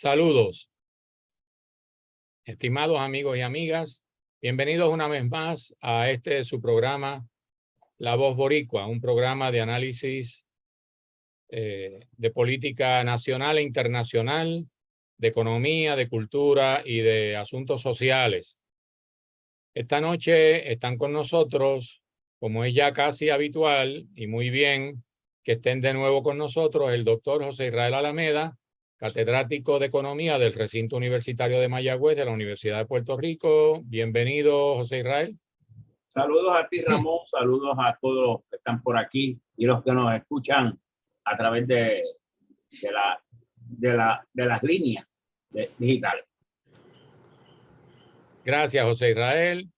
Saludos, estimados amigos y amigas. Bienvenidos una vez más a su programa La Voz Boricua, un programa de análisis de política nacional e internacional, de economía, de cultura y de asuntos sociales. Esta noche están con nosotros, como es ya casi habitual, y muy bien que estén de nuevo con nosotros, el doctor José Israel Alameda, catedrático de Economía del Recinto Universitario de Mayagüez de la Universidad de Puerto Rico. Bienvenido, José Israel. Saludos a ti, Ramón. Saludos a todos los que están por aquí y los que nos escuchan a través de las líneas digitales. Gracias, José Israel.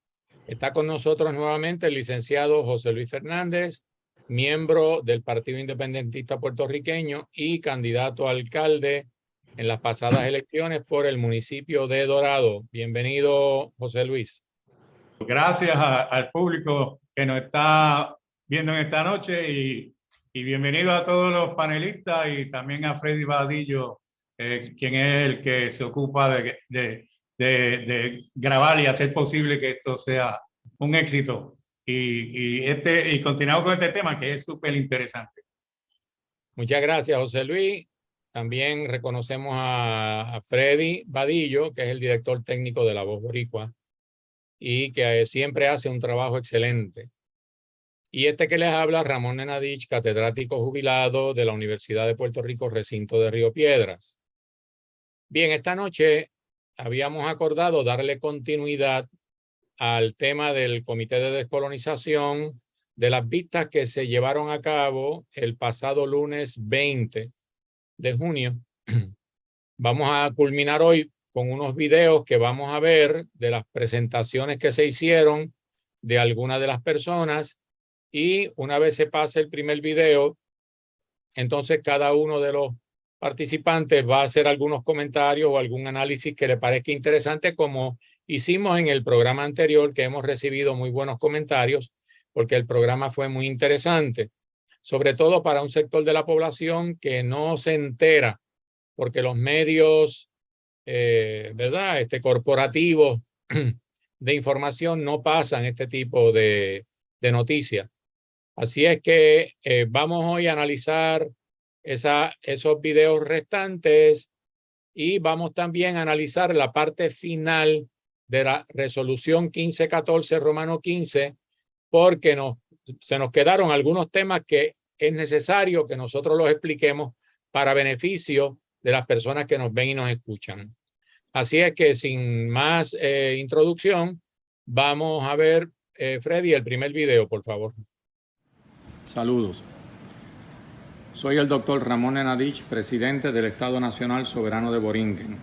Está con nosotros nuevamente el licenciado José Luis Fernández, miembro del Partido Independentista Puertorriqueño y candidato a alcalde en las pasadas elecciones por el municipio de Dorado. Bienvenido, José Luis. Gracias al público que nos está viendo en esta noche y bienvenido a todos los panelistas y también a Freddy Vadillo, quien es el que se ocupa de grabar y hacer posible que esto sea un éxito. Y continuamos con este tema que es súper interesante. Muchas gracias, José Luis. También reconocemos a Freddy Vadillo, que es el director técnico de La Voz Boricua y que siempre hace un trabajo excelente. Y que les habla, Ramón Nenadich, catedrático jubilado de la Universidad de Puerto Rico, recinto de Río Piedras. Bien, esta noche habíamos acordado darle continuidad al tema del Comité de Descolonización, de las vistas que se llevaron a cabo el pasado lunes 20 de junio. Vamos a culminar hoy con unos videos que vamos a ver de las presentaciones que se hicieron de algunas de las personas, y una vez se pase el primer video, entonces cada uno de los participantes va a hacer algunos comentarios o algún análisis que le parezca interesante, como hicimos en el programa anterior, que hemos recibido muy buenos comentarios porque el programa fue muy interesante, sobre todo para un sector de la población que no se entera porque los medios ¿verdad? Corporativos de información no pasan este tipo de noticias. Así es que vamos hoy a analizar esos videos restantes y vamos también a analizar la parte final de la resolución 1514 Romano 15, porque se nos quedaron algunos temas que es necesario que nosotros los expliquemos para beneficio de las personas que nos ven y nos escuchan. Así es que sin más introducción, vamos a ver, Freddy, el primer video, por favor. Saludos. Soy el doctor Ramón Nenadich, presidente del Estado Nacional Soberano de Borinquen.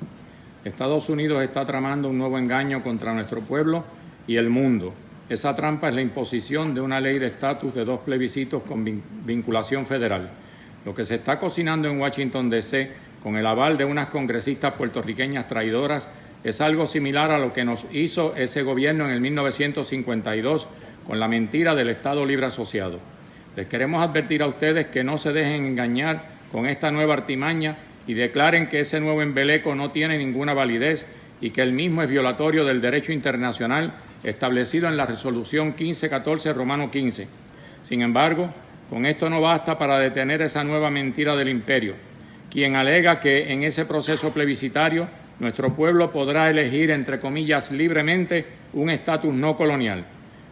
Estados Unidos está tramando un nuevo engaño contra nuestro pueblo y el mundo. Esa trampa es la imposición de una ley de estatus de 2 plebiscitos con vinculación federal. Lo que se está cocinando en Washington, D.C., con el aval de unas congresistas puertorriqueñas traidoras, es algo similar a lo que nos hizo ese gobierno en el 1952 con la mentira del Estado Libre Asociado. Les queremos advertir a ustedes que no se dejen engañar con esta nueva artimaña y declaren que ese nuevo embeleco no tiene ninguna validez y que el mismo es violatorio del derecho internacional establecido en la resolución 1514 Romano 15. Sin embargo, con esto no basta para detener esa nueva mentira del imperio, quien alega que en ese proceso plebiscitario nuestro pueblo podrá elegir, entre comillas, libremente un estatus no colonial.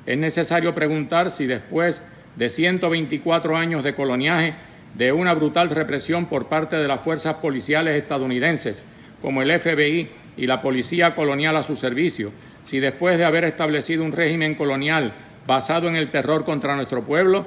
Es necesario preguntar si después de 124 años de coloniaje, de una brutal represión por parte de las fuerzas policiales estadounidenses, como el FBI y la policía colonial a su servicio, si después de haber establecido un régimen colonial basado en el terror contra nuestro pueblo,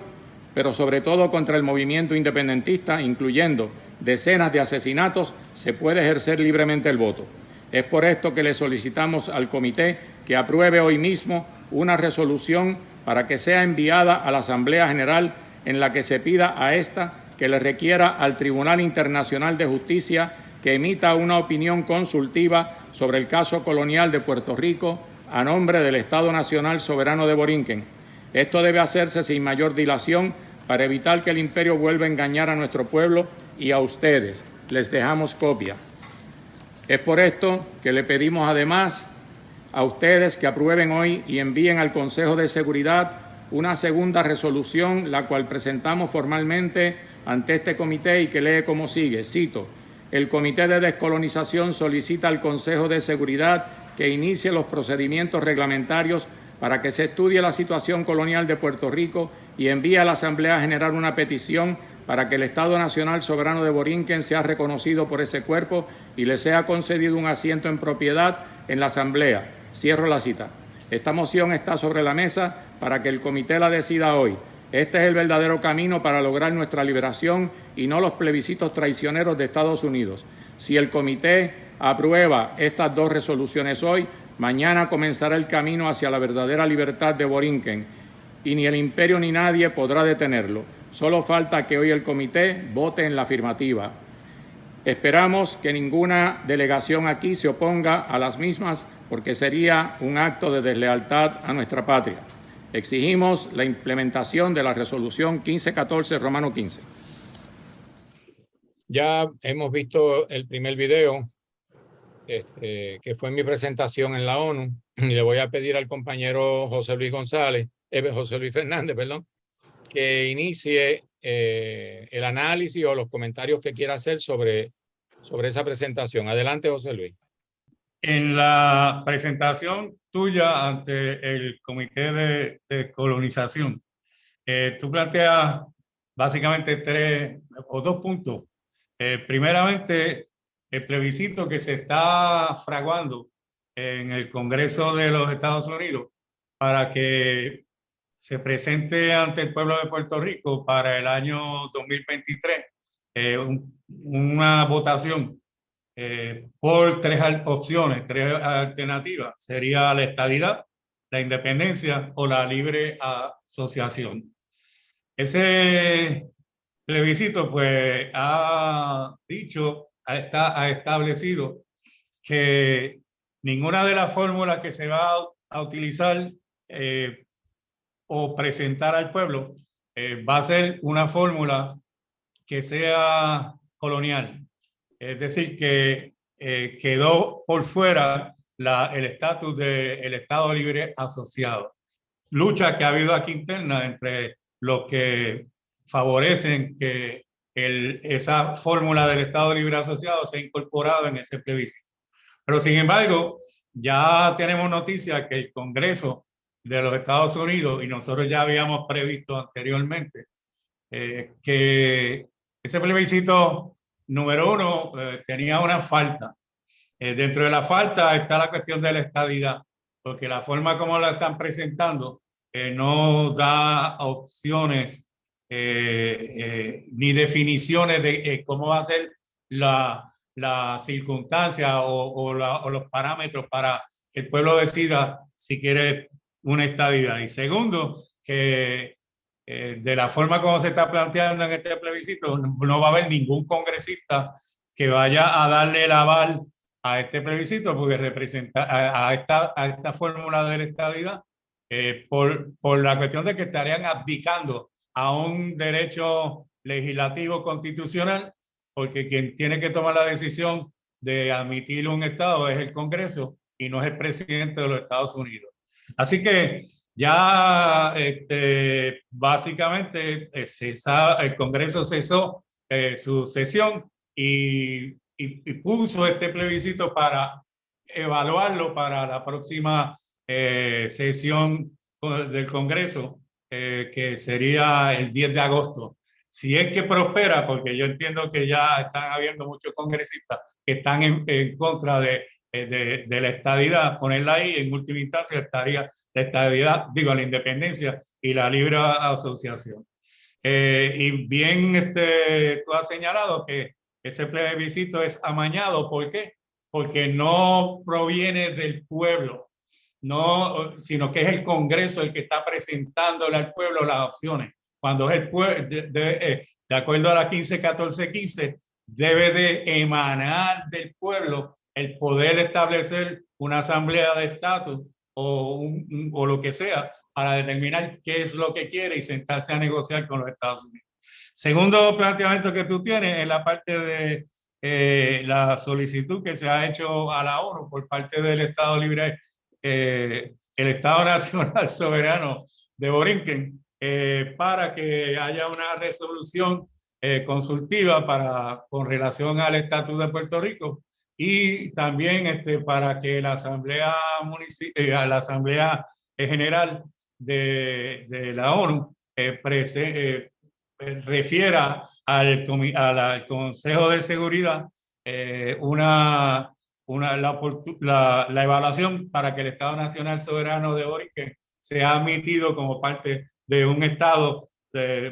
pero sobre todo contra el movimiento independentista, incluyendo decenas de asesinatos, se puede ejercer libremente el voto. Es por esto que le solicitamos al comité que apruebe hoy mismo una resolución para que sea enviada a la Asamblea General en la que se pida a esta que le requiera al Tribunal Internacional de Justicia que emita una opinión consultiva sobre el caso colonial de Puerto Rico a nombre del Estado Nacional Soberano de Borinquen. Esto debe hacerse sin mayor dilación para evitar que el imperio vuelva a engañar a nuestro pueblo y a ustedes. Les dejamos copia. Es por esto que le pedimos además a ustedes que aprueben hoy y envíen al Consejo de Seguridad una segunda resolución, la cual presentamos formalmente ante este comité y que lee como sigue. Cito: el Comité de Descolonización solicita al Consejo de Seguridad que inicie los procedimientos reglamentarios para que se estudie la situación colonial de Puerto Rico y envíe a la Asamblea General una petición para que el Estado Nacional Soberano de Borinquen sea reconocido por ese cuerpo y le sea concedido un asiento en propiedad en la Asamblea. Cierro la cita. Esta moción está sobre la mesa para que el comité la decida hoy. Este es el verdadero camino para lograr nuestra liberación y no los plebiscitos traicioneros de Estados Unidos. Si el comité aprueba estas dos resoluciones hoy, mañana comenzará el camino hacia la verdadera libertad de Borinquen y ni el imperio ni nadie podrá detenerlo. Solo falta que hoy el comité vote en la afirmativa. Esperamos que ninguna delegación aquí se oponga a las mismas porque sería un acto de deslealtad a nuestra patria. Exigimos la implementación de la resolución 1514, Romano 15. Ya hemos visto el primer video, que fue mi presentación en la ONU, y le voy a pedir al compañero José Luis Fernández, que inicie el análisis o los comentarios que quiera hacer sobre esa presentación. Adelante, José Luis. En la presentación tuya ante el Comité de Descolonización, tú planteas básicamente dos puntos. Primeramente, el plebiscito que se está fraguando en el Congreso de los Estados Unidos para que se presente ante el pueblo de Puerto Rico para el año 2023 una votación por tres opciones, tres alternativas. Sería la estadidad, la independencia o la libre asociación. Ese plebiscito pues ha establecido que ninguna de las fórmulas que se va a utilizar o presentar al pueblo va a ser una fórmula que sea colonial. Es decir, que quedó por fuera el estatus del Estado Libre Asociado. Lucha que ha habido aquí interna entre los que favorecen que esa fórmula del Estado Libre Asociado sea incorporada en ese plebiscito. Pero sin embargo, ya tenemos noticia que el Congreso de los Estados Unidos, y nosotros ya habíamos previsto anteriormente, que ese plebiscito número uno tenía una falta. Dentro de la falta está la cuestión de la estadidad, porque la forma como la están presentando no da opciones ni definiciones de cómo va a ser la circunstancia o los parámetros para que el pueblo decida si quiere una estadidad. Y segundo, que de la forma como se está planteando en este plebiscito, no va a haber ningún congresista que vaya a darle el aval a este plebiscito porque representa a esta fórmula de la estadidad por la cuestión de que estarían abdicando a un derecho legislativo constitucional, porque quien tiene que tomar la decisión de admitir un Estado es el Congreso y no es el presidente de los Estados Unidos. Así que ya básicamente el Congreso cesó su sesión y puso este plebiscito para evaluarlo para la próxima sesión del Congreso, que sería el 10 de agosto. Si es que prospera, porque yo entiendo que ya están habiendo muchos congresistas que están en contra de la estadidad, ponerla ahí, en última instancia estaría la estadidad, la independencia y la libre asociación. Y bien tú has señalado que ese plebiscito es amañado. ¿Por qué? Porque no proviene del pueblo, sino que es el Congreso el que está presentándole al pueblo las opciones. Cuando es el pueblo, de acuerdo a la 1514-15, debe de emanar del pueblo el poder establecer una asamblea de estatus o lo que sea para determinar qué es lo que quiere y sentarse a negociar con los Estados Unidos. Segundo planteamiento que tú tienes en la parte la solicitud que se ha hecho a la ONU por parte del Estado Libre, el Estado Nacional Soberano de Borinquen, para que haya una resolución consultiva con relación al estatus de Puerto Rico, y también para que la Asamblea General de la ONU refiera al Consejo de Seguridad la evaluación para que el Estado Nacional Soberano de Borinquen sea admitido como parte de un Estado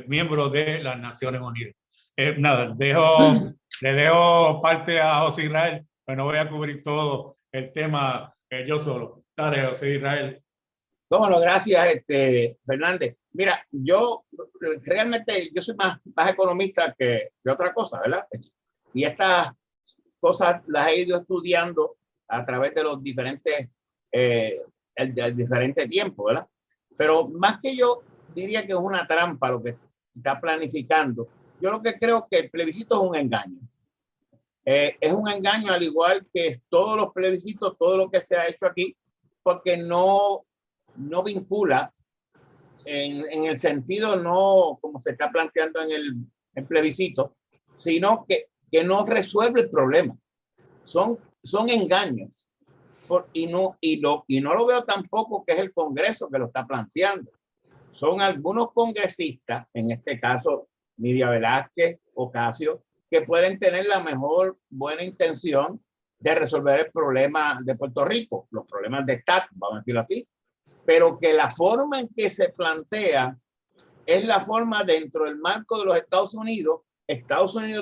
miembro de las Naciones Unidas. Nada, le dejo parte a José Israel, pero no voy a cubrir todo el tema yo solo. Dale, José Israel. Bueno, gracias, Fernández. Mira, yo realmente soy más economista que otra cosa, ¿verdad? Y estas cosas las he ido estudiando a través de los diferentes tiempos, ¿verdad? Pero más que yo diría que es una trampa lo que está planificando. Yo lo que creo que el plebiscito es un engaño. Es un engaño, al igual que todos los plebiscitos, todo lo que se ha hecho aquí, porque no vincula en el sentido, no como se está planteando en el plebiscito, sino que no resuelve el problema. Son engaños. Y no lo veo tampoco que es el Congreso que lo está planteando. Son algunos congresistas, en este caso Nidia Velázquez, Ocasio, que pueden tener la mejor buena intención de resolver el problema de Puerto Rico, los problemas de estatus, vamos a decirlo así, pero que la forma en que se plantea es la forma dentro del marco de los Estados Unidos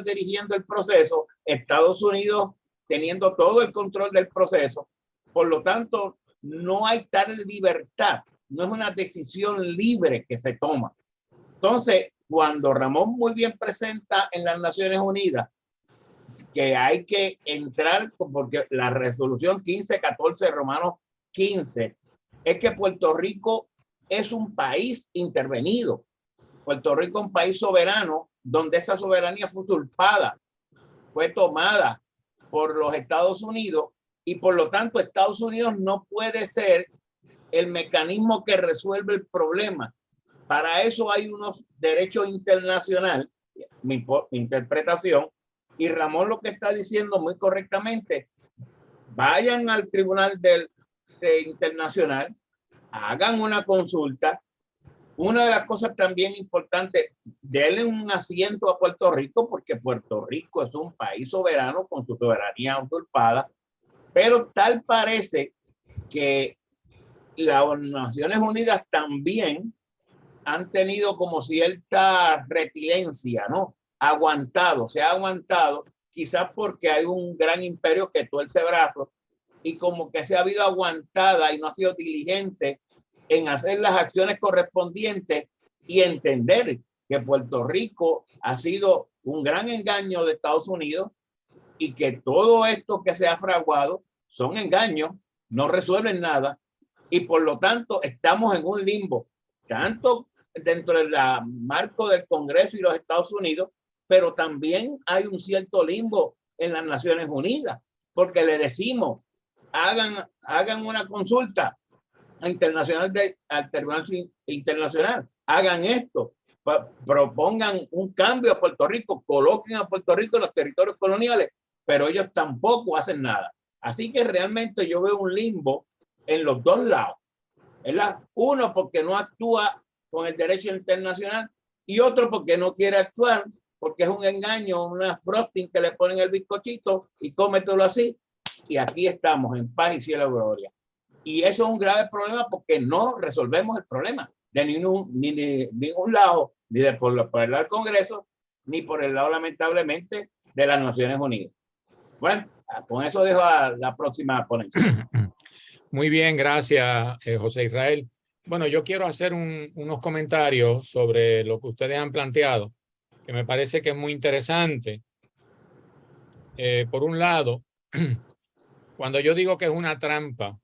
dirigiendo el proceso, Estados Unidos teniendo todo el control del proceso. Por lo tanto, no hay tal libertad, no es una decisión libre que se toma. Entonces, cuando Ramón muy bien presenta en las Naciones Unidas que hay que entrar, porque la resolución 1514 Romanos 15 es que Puerto Rico es un país intervenido. Puerto Rico es un país soberano donde esa soberanía fue usurpada, fue tomada por los Estados Unidos, y por lo tanto Estados Unidos no puede ser el mecanismo que resuelve el problema. Para eso hay unos derechos internacionales, mi interpretación, y Ramón lo que está diciendo muy correctamente: vayan al Tribunal Internacional, hagan una consulta. Una de las cosas también importantes, denle un asiento a Puerto Rico, porque Puerto Rico es un país soberano con su soberanía usurpada, pero tal parece que las Naciones Unidas también han tenido como cierta reticencia, ¿no? Se ha aguantado, quizás porque hay un gran imperio que tuerce brazos, y como que se ha habido aguantada y no ha sido diligente en hacer las acciones correspondientes y entender que Puerto Rico ha sido un gran engaño de Estados Unidos, y que todo esto que se ha fraguado son engaños, no resuelven nada, y por lo tanto estamos en un limbo, tanto dentro del marco del Congreso y los Estados Unidos, pero también hay un cierto limbo en las Naciones Unidas, porque le decimos, hagan una consulta al Tribunal Internacional, hagan esto, propongan un cambio a Puerto Rico, coloquen a Puerto Rico en los territorios coloniales, pero ellos tampoco hacen nada. Así que realmente yo veo un limbo en los dos lados, ¿verdad? Uno porque no actúa con el derecho internacional, y otro porque no quiere actuar, porque es un engaño, una frosting que le ponen el bizcochito y cómetelo así, y aquí estamos en paz y cielo y gloria. Y eso es un grave problema, porque no resolvemos el problema de ningún lado, ni por el lado del Congreso, ni por el lado, lamentablemente, de las Naciones Unidas. Bueno, con eso dejo a la próxima ponencia. Muy bien, gracias, José Israel. Bueno, yo quiero hacer unos comentarios sobre lo que ustedes han planteado, que me parece que es muy interesante. Por un lado, cuando yo digo que es una trampa,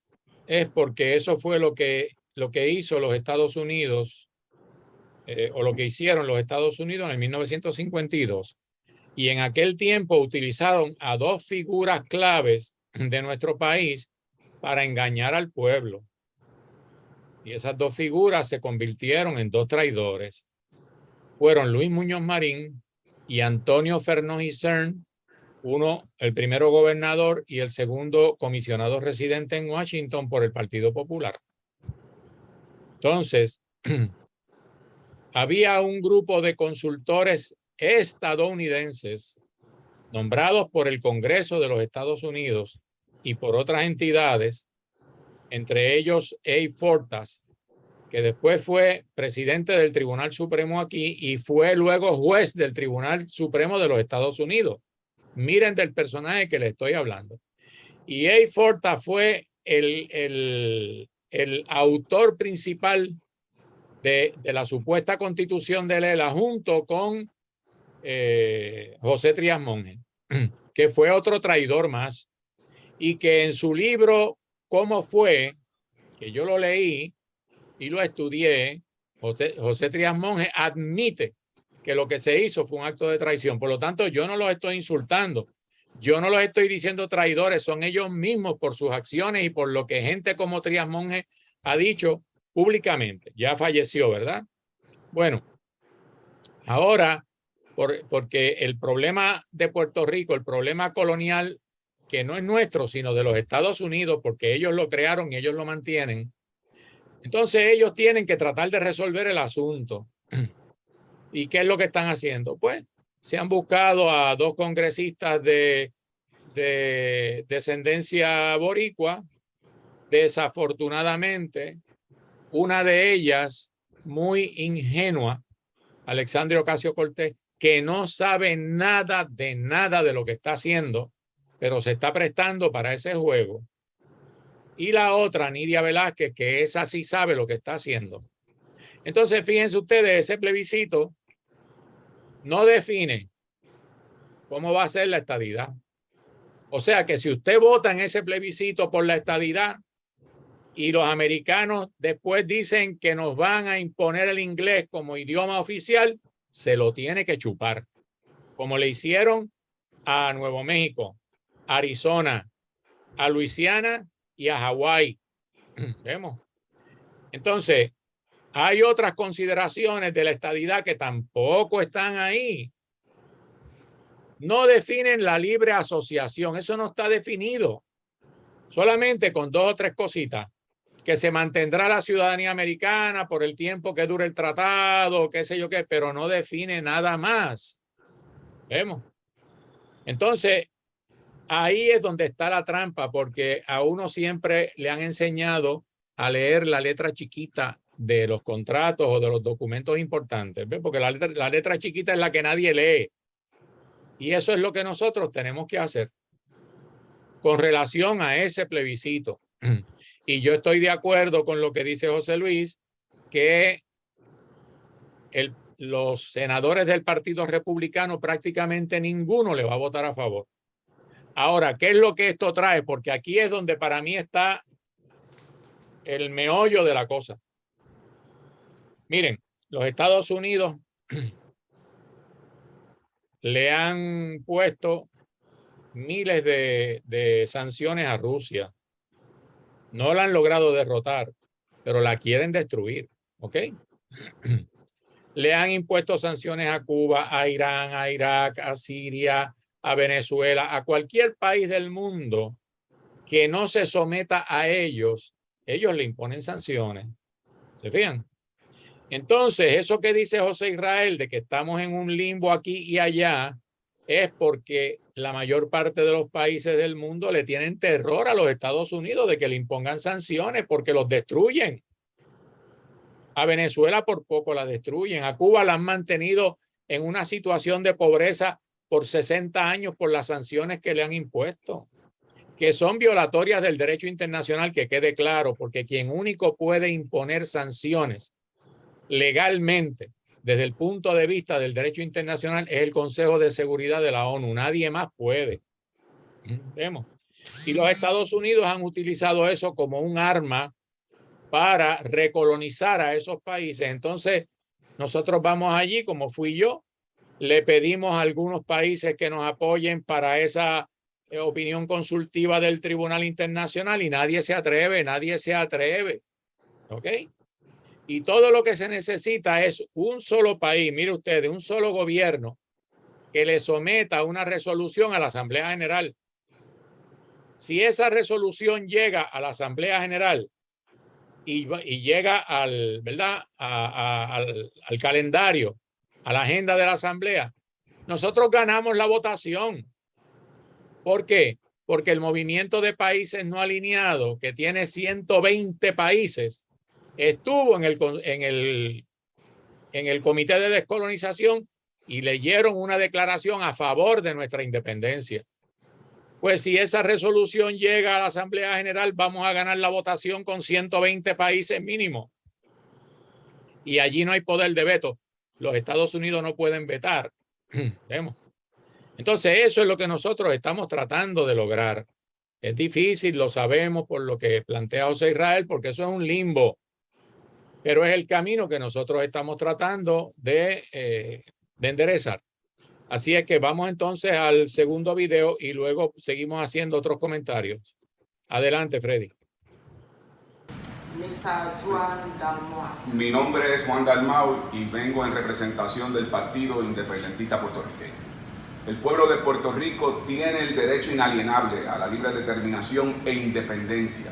es porque eso fue lo que hizo los Estados Unidos, o lo que hicieron los Estados Unidos en 1952. Y en aquel tiempo utilizaron a dos figuras claves de nuestro país para engañar al pueblo. Y esas dos figuras se convirtieron en dos traidores. Fueron Luis Muñoz Marín y Antonio Fernández Isern, uno, el primero gobernador y el segundo comisionado residente en Washington por el Partido Popular. Entonces, había un grupo de consultores estadounidenses nombrados por el Congreso de los Estados Unidos y por otras entidades, entre ellos A. Fortas, que después fue presidente del Tribunal Supremo aquí y fue luego juez del Tribunal Supremo de los Estados Unidos. Miren del personaje que le estoy hablando. Y A. Fortas fue el autor principal de la supuesta constitución de Lela junto con José Trías Monge, que fue otro traidor más, y que en su libro ¿Cómo fue?, que yo lo leí y lo estudié, José Trías Monge admite que lo que se hizo fue un acto de traición. Por lo tanto, yo no los estoy insultando, yo no los estoy diciendo traidores, son ellos mismos por sus acciones y por lo que gente como Trías Monge ha dicho públicamente. Ya falleció, ¿verdad? Bueno, ahora, porque el problema de Puerto Rico, el problema colonial, que no es nuestro, sino de los Estados Unidos, porque ellos lo crearon y ellos lo mantienen, entonces ellos tienen que tratar de resolver el asunto. ¿Y qué es lo que están haciendo? Pues se han buscado a dos congresistas de descendencia boricua. Desafortunadamente, una de ellas, muy ingenua, Alexandria Ocasio-Cortez, que no sabe nada de lo que está haciendo, pero se está prestando para ese juego. Y la otra, Nidia Velázquez, que esa sí sabe lo que está haciendo. Entonces, fíjense ustedes, ese plebiscito no define cómo va a ser la estadidad. O sea que si usted vota en ese plebiscito por la estadidad y los americanos después dicen que nos van a imponer el inglés como idioma oficial, se lo tiene que chupar, como le hicieron a Nuevo México, Arizona, a Luisiana y a Hawái. ¿Vemos? Entonces, hay otras consideraciones de la estadidad que tampoco están ahí. No definen la libre asociación, eso no está definido. Solamente con dos o tres cositas, que se mantendrá la ciudadanía americana por el tiempo que dure el tratado, qué sé yo qué, pero no define nada más. ¿Vemos? Entonces, ahí es donde está la trampa, porque a uno siempre le han enseñado a leer la letra chiquita de los contratos o de los documentos importantes, ¿ves? Porque la letra chiquita es la que nadie lee. Y eso es lo que nosotros tenemos que hacer con relación a ese plebiscito. Y yo estoy de acuerdo con lo que dice José Luis, que los senadores del Partido Republicano prácticamente ninguno le va a votar a favor. Ahora, ¿qué es lo que esto trae? Porque aquí es donde para mí está el meollo de la cosa. Miren, los Estados Unidos le han puesto miles de sanciones a Rusia. No la han logrado derrotar, pero la quieren destruir, ¿ok? Le han impuesto sanciones a Cuba, a Irán, a Irak, a Siria, a Venezuela, a cualquier país del mundo que no se someta a ellos, ellos le imponen sanciones. ¿Se fijan? Entonces, eso que dice José Israel de que estamos en un limbo aquí y allá es porque la mayor parte de los países del mundo le tienen terror a los Estados Unidos de que le impongan sanciones porque los destruyen. A Venezuela por poco la destruyen. A Cuba la han mantenido en una situación de pobreza por 60 años por las sanciones que le han impuesto, que son violatorias del derecho internacional, que quede claro, porque quien único puede imponer sanciones legalmente desde el punto de vista del derecho internacional es el Consejo de Seguridad de la ONU. Nadie más puede. ¿Vemos? Y los Estados Unidos han utilizado eso como un arma para recolonizar a esos países. Entonces, nosotros vamos allí, como fui yo, Le pedimos a algunos países que nos apoyen para esa opinión consultiva del Tribunal Internacional y nadie se atreve, nadie se atreve. ¿Ok? Y todo lo que se necesita es un solo país, mire ustedes, un solo gobierno que le someta una resolución a la Asamblea General. Si esa resolución llega a la Asamblea General y llega al, ¿verdad? Al calendario, a la agenda de la Asamblea, nosotros ganamos la votación. ¿Por qué? Porque el movimiento de países no alineados, que tiene 120 países, estuvo en el Comité de Descolonización y leyeron una declaración a favor de nuestra independencia. Pues si esa resolución llega a la Asamblea General, vamos a ganar la votación con 120 países mínimo. Y allí no hay poder de veto. Los Estados Unidos no pueden vetar. Vemos. Entonces, eso es lo que nosotros estamos tratando de lograr. Es difícil, lo sabemos por lo que plantea José Israel, porque eso es un limbo. Pero es el camino que nosotros estamos tratando de enderezar. Así es que vamos entonces al segundo video y luego seguimos haciendo otros comentarios. Adelante, Freddy. Mi nombre es Juan Dalmau y vengo en representación del Partido Independentista Puertorriqueño. El pueblo de Puerto Rico tiene el derecho inalienable a la libre determinación e independencia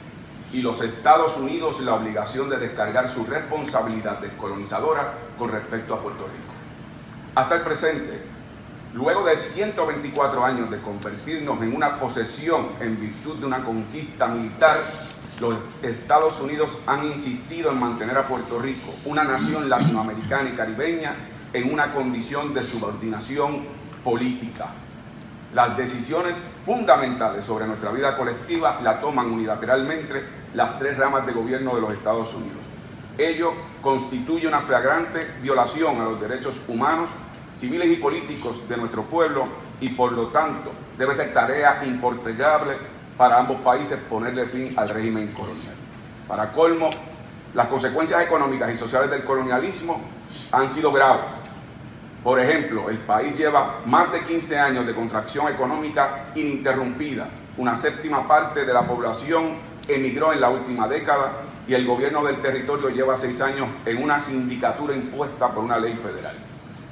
y los Estados Unidos la obligación de descargar su responsabilidad descolonizadora con respecto a Puerto Rico. Hasta el presente, luego de 124 años de convertirnos en una posesión en virtud de una conquista militar, los Estados Unidos han insistido en mantener a Puerto Rico, una nación latinoamericana y caribeña, en una condición de subordinación política. Las decisiones fundamentales sobre nuestra vida colectiva la toman unilateralmente las tres ramas de gobierno de los Estados Unidos. Ello constituye una flagrante violación a los derechos humanos, civiles y políticos de nuestro pueblo y por lo tanto debe ser tarea impostergable para ambos países ponerle fin al régimen colonial. Para colmo, las consecuencias económicas y sociales del colonialismo han sido graves. Por ejemplo, el país lleva más de 15 años de contracción económica ininterrumpida. Una séptima parte de la población emigró en la última década y el gobierno del territorio lleva 6 años en una sindicatura impuesta por una ley federal.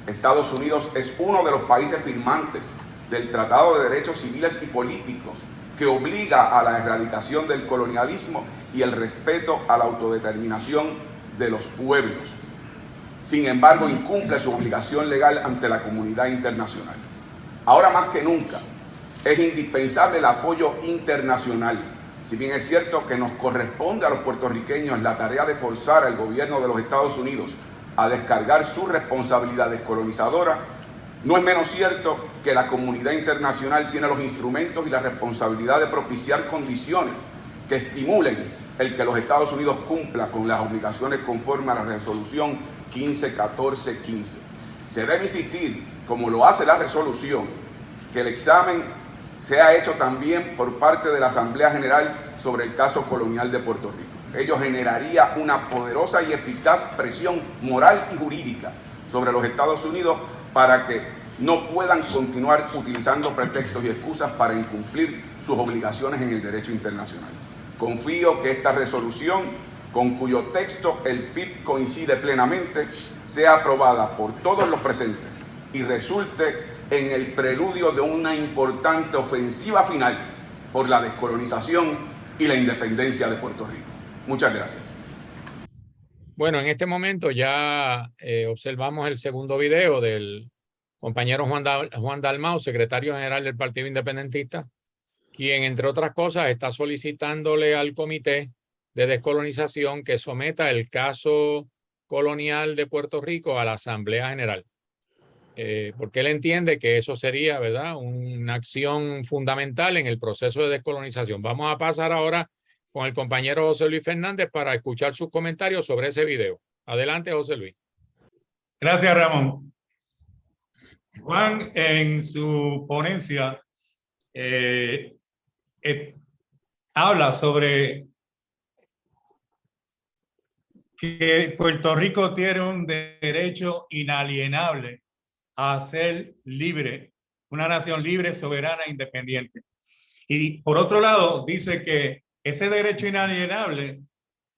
Estados Unidos es uno de los países firmantes del Tratado de Derechos Civiles y Políticos que obliga a la erradicación del colonialismo y el respeto a la autodeterminación de los pueblos. Sin embargo, incumple su obligación legal ante la comunidad internacional. Ahora más que nunca, es indispensable el apoyo internacional. Si bien es cierto que nos corresponde a los puertorriqueños la tarea de forzar al gobierno de los Estados Unidos a descargar su responsabilidad descolonizadora, no es menos cierto que la comunidad internacional tiene los instrumentos y la responsabilidad de propiciar condiciones que estimulen el que los Estados Unidos cumpla con las obligaciones conforme a la resolución 151415. Se debe insistir, como lo hace la resolución, que el examen sea hecho también por parte de la Asamblea General sobre el caso colonial de Puerto Rico. Ello generaría una poderosa y eficaz presión moral y jurídica sobre los Estados Unidos para que no puedan continuar utilizando pretextos y excusas para incumplir sus obligaciones en el derecho internacional. Confío que esta resolución, con cuyo texto el PIB coincide plenamente, sea aprobada por todos los presentes y resulte en el preludio de una importante ofensiva final por la descolonización y la independencia de Puerto Rico. Muchas gracias. Bueno, en este momento ya observamos el segundo video del compañero Juan Dalmau, secretario general del Partido Independentista, quien, entre otras cosas, está solicitándole al Comité de Descolonización que someta el caso colonial de Puerto Rico a la Asamblea General. Porque él entiende que eso sería, ¿verdad?, una acción fundamental en el proceso de descolonización. Vamos a pasar ahora con el compañero José Luis Fernández para escuchar sus comentarios sobre ese video. Adelante, José Luis. Gracias, Ramón. Juan, en su ponencia, habla sobre que Puerto Rico tiene un derecho inalienable a ser libre, una nación libre, soberana e independiente. Y por otro lado, dice que ese derecho inalienable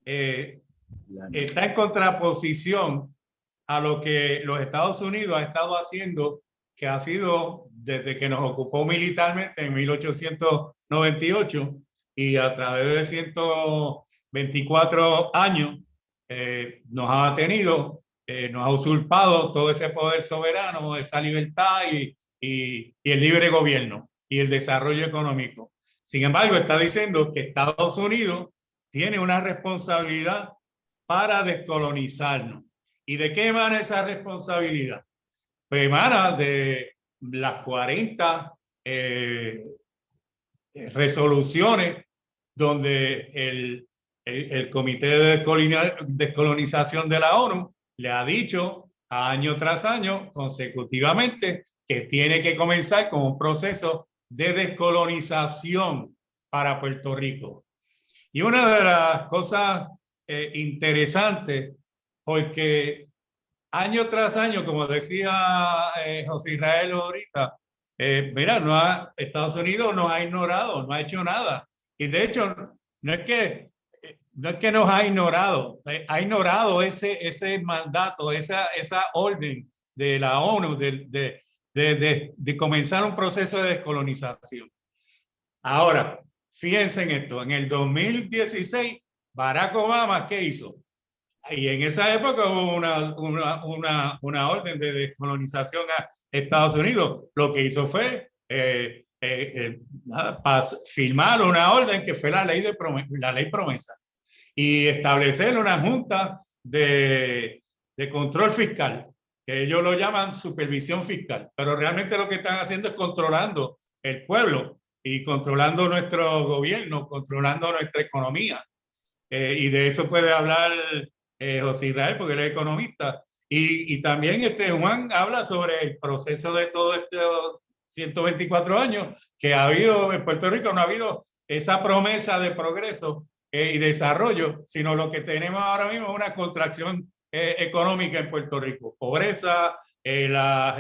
está en contraposición a lo que los Estados Unidos ha estado haciendo, que ha sido desde que nos ocupó militarmente en 1898 y a través de 124 años nos ha tenido, nos ha usurpado todo ese poder soberano, esa libertad y el libre gobierno y el desarrollo económico. Sin embargo, está diciendo que Estados Unidos tiene una responsabilidad para descolonizarnos. ¿Y de qué emana esa responsabilidad? Pues emana de las 40 resoluciones donde el Comité de Descolonización de la ONU le ha dicho año tras año consecutivamente que tiene que comenzar con un proceso de descolonización para Puerto Rico. Y una de las cosas interesantes, porque año tras año, como decía José Israel ahorita, mira, Estados Unidos nos ha ignorado, no ha hecho nada. Y de hecho, no es que nos ha ignorado ese mandato, esa orden de la ONU de comenzar un proceso de descolonización. Ahora, fíjense en esto, en el 2016, Barack Obama, ¿qué hizo? Y en esa época hubo una orden de descolonización a Estados Unidos. Lo que hizo fue firmar una orden que fue la ley promesa y establecer una junta de control fiscal, que ellos lo llaman supervisión fiscal, pero realmente lo que están haciendo es controlando el pueblo y controlando nuestro gobierno, controlando nuestra economía. Y de eso puede hablar José Israel, porque él es economista. Y también Juan habla sobre el proceso de todo estos 124 años que ha habido en Puerto Rico. No ha habido esa promesa de progreso y desarrollo, sino lo que tenemos ahora mismo es una contracción económica en Puerto Rico. Pobreza, la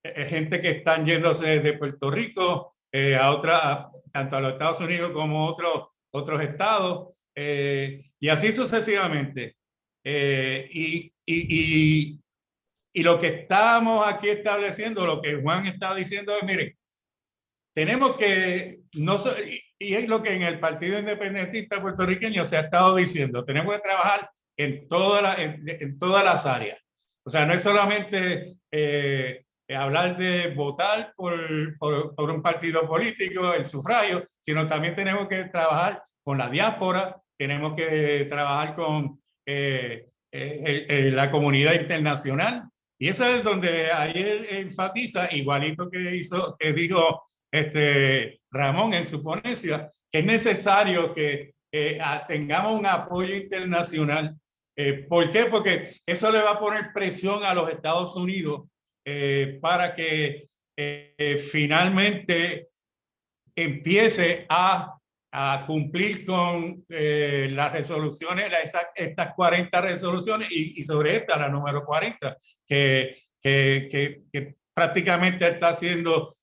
gente que están yéndose de Puerto Rico tanto a los Estados Unidos como otros estados, y así sucesivamente. Y lo que estamos aquí estableciendo, lo que Juan está diciendo es, miren, tenemos que, y es lo que en el Partido Independentista Puertorriqueño se ha estado diciendo, tenemos que trabajar en todas las áreas. O sea, no es solamente hablar de votar por un partido político, el sufragio, sino también tenemos que trabajar con la diáspora, tenemos que trabajar con la comunidad internacional. Y eso es donde ayer enfatiza, igualito que dijo Ramón en su ponencia, que es necesario que tengamos un apoyo internacional. ¿Por qué? Porque eso le va a poner presión a los Estados Unidos para que finalmente empiece a cumplir con las resoluciones, estas 40 resoluciones y sobre esta, la número 40, que prácticamente está haciendo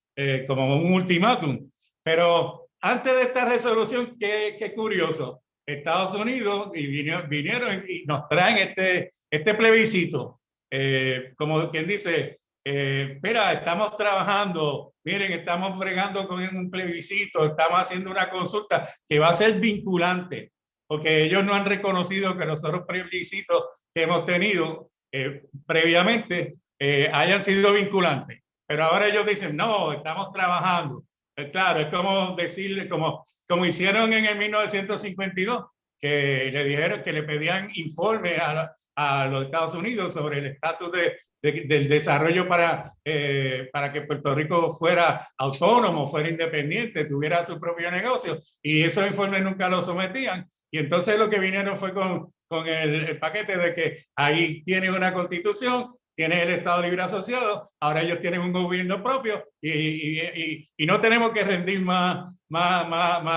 como un ultimátum. Pero antes de esta resolución, qué curioso, Estados Unidos vinieron y nos traen este plebiscito, como quien dice, mira, estamos trabajando, miren, estamos bregando con un plebiscito, estamos haciendo una consulta que va a ser vinculante, porque ellos no han reconocido que los otros plebiscitos que hemos tenido previamente hayan sido vinculantes. Pero ahora ellos dicen, no, estamos trabajando. Claro, es como decirle, como hicieron en el 1952, que le dijeron que le pedían informe a los Estados Unidos sobre el estatus del desarrollo para que Puerto Rico fuera autónomo, fuera independiente, tuviera su propio negocio, y esos informes nunca los sometían. Y entonces lo que vinieron fue con el paquete de que ahí tienen una constitución, tienen el Estado Libre Asociado, ahora ellos tienen un gobierno propio y no tenemos que rendir más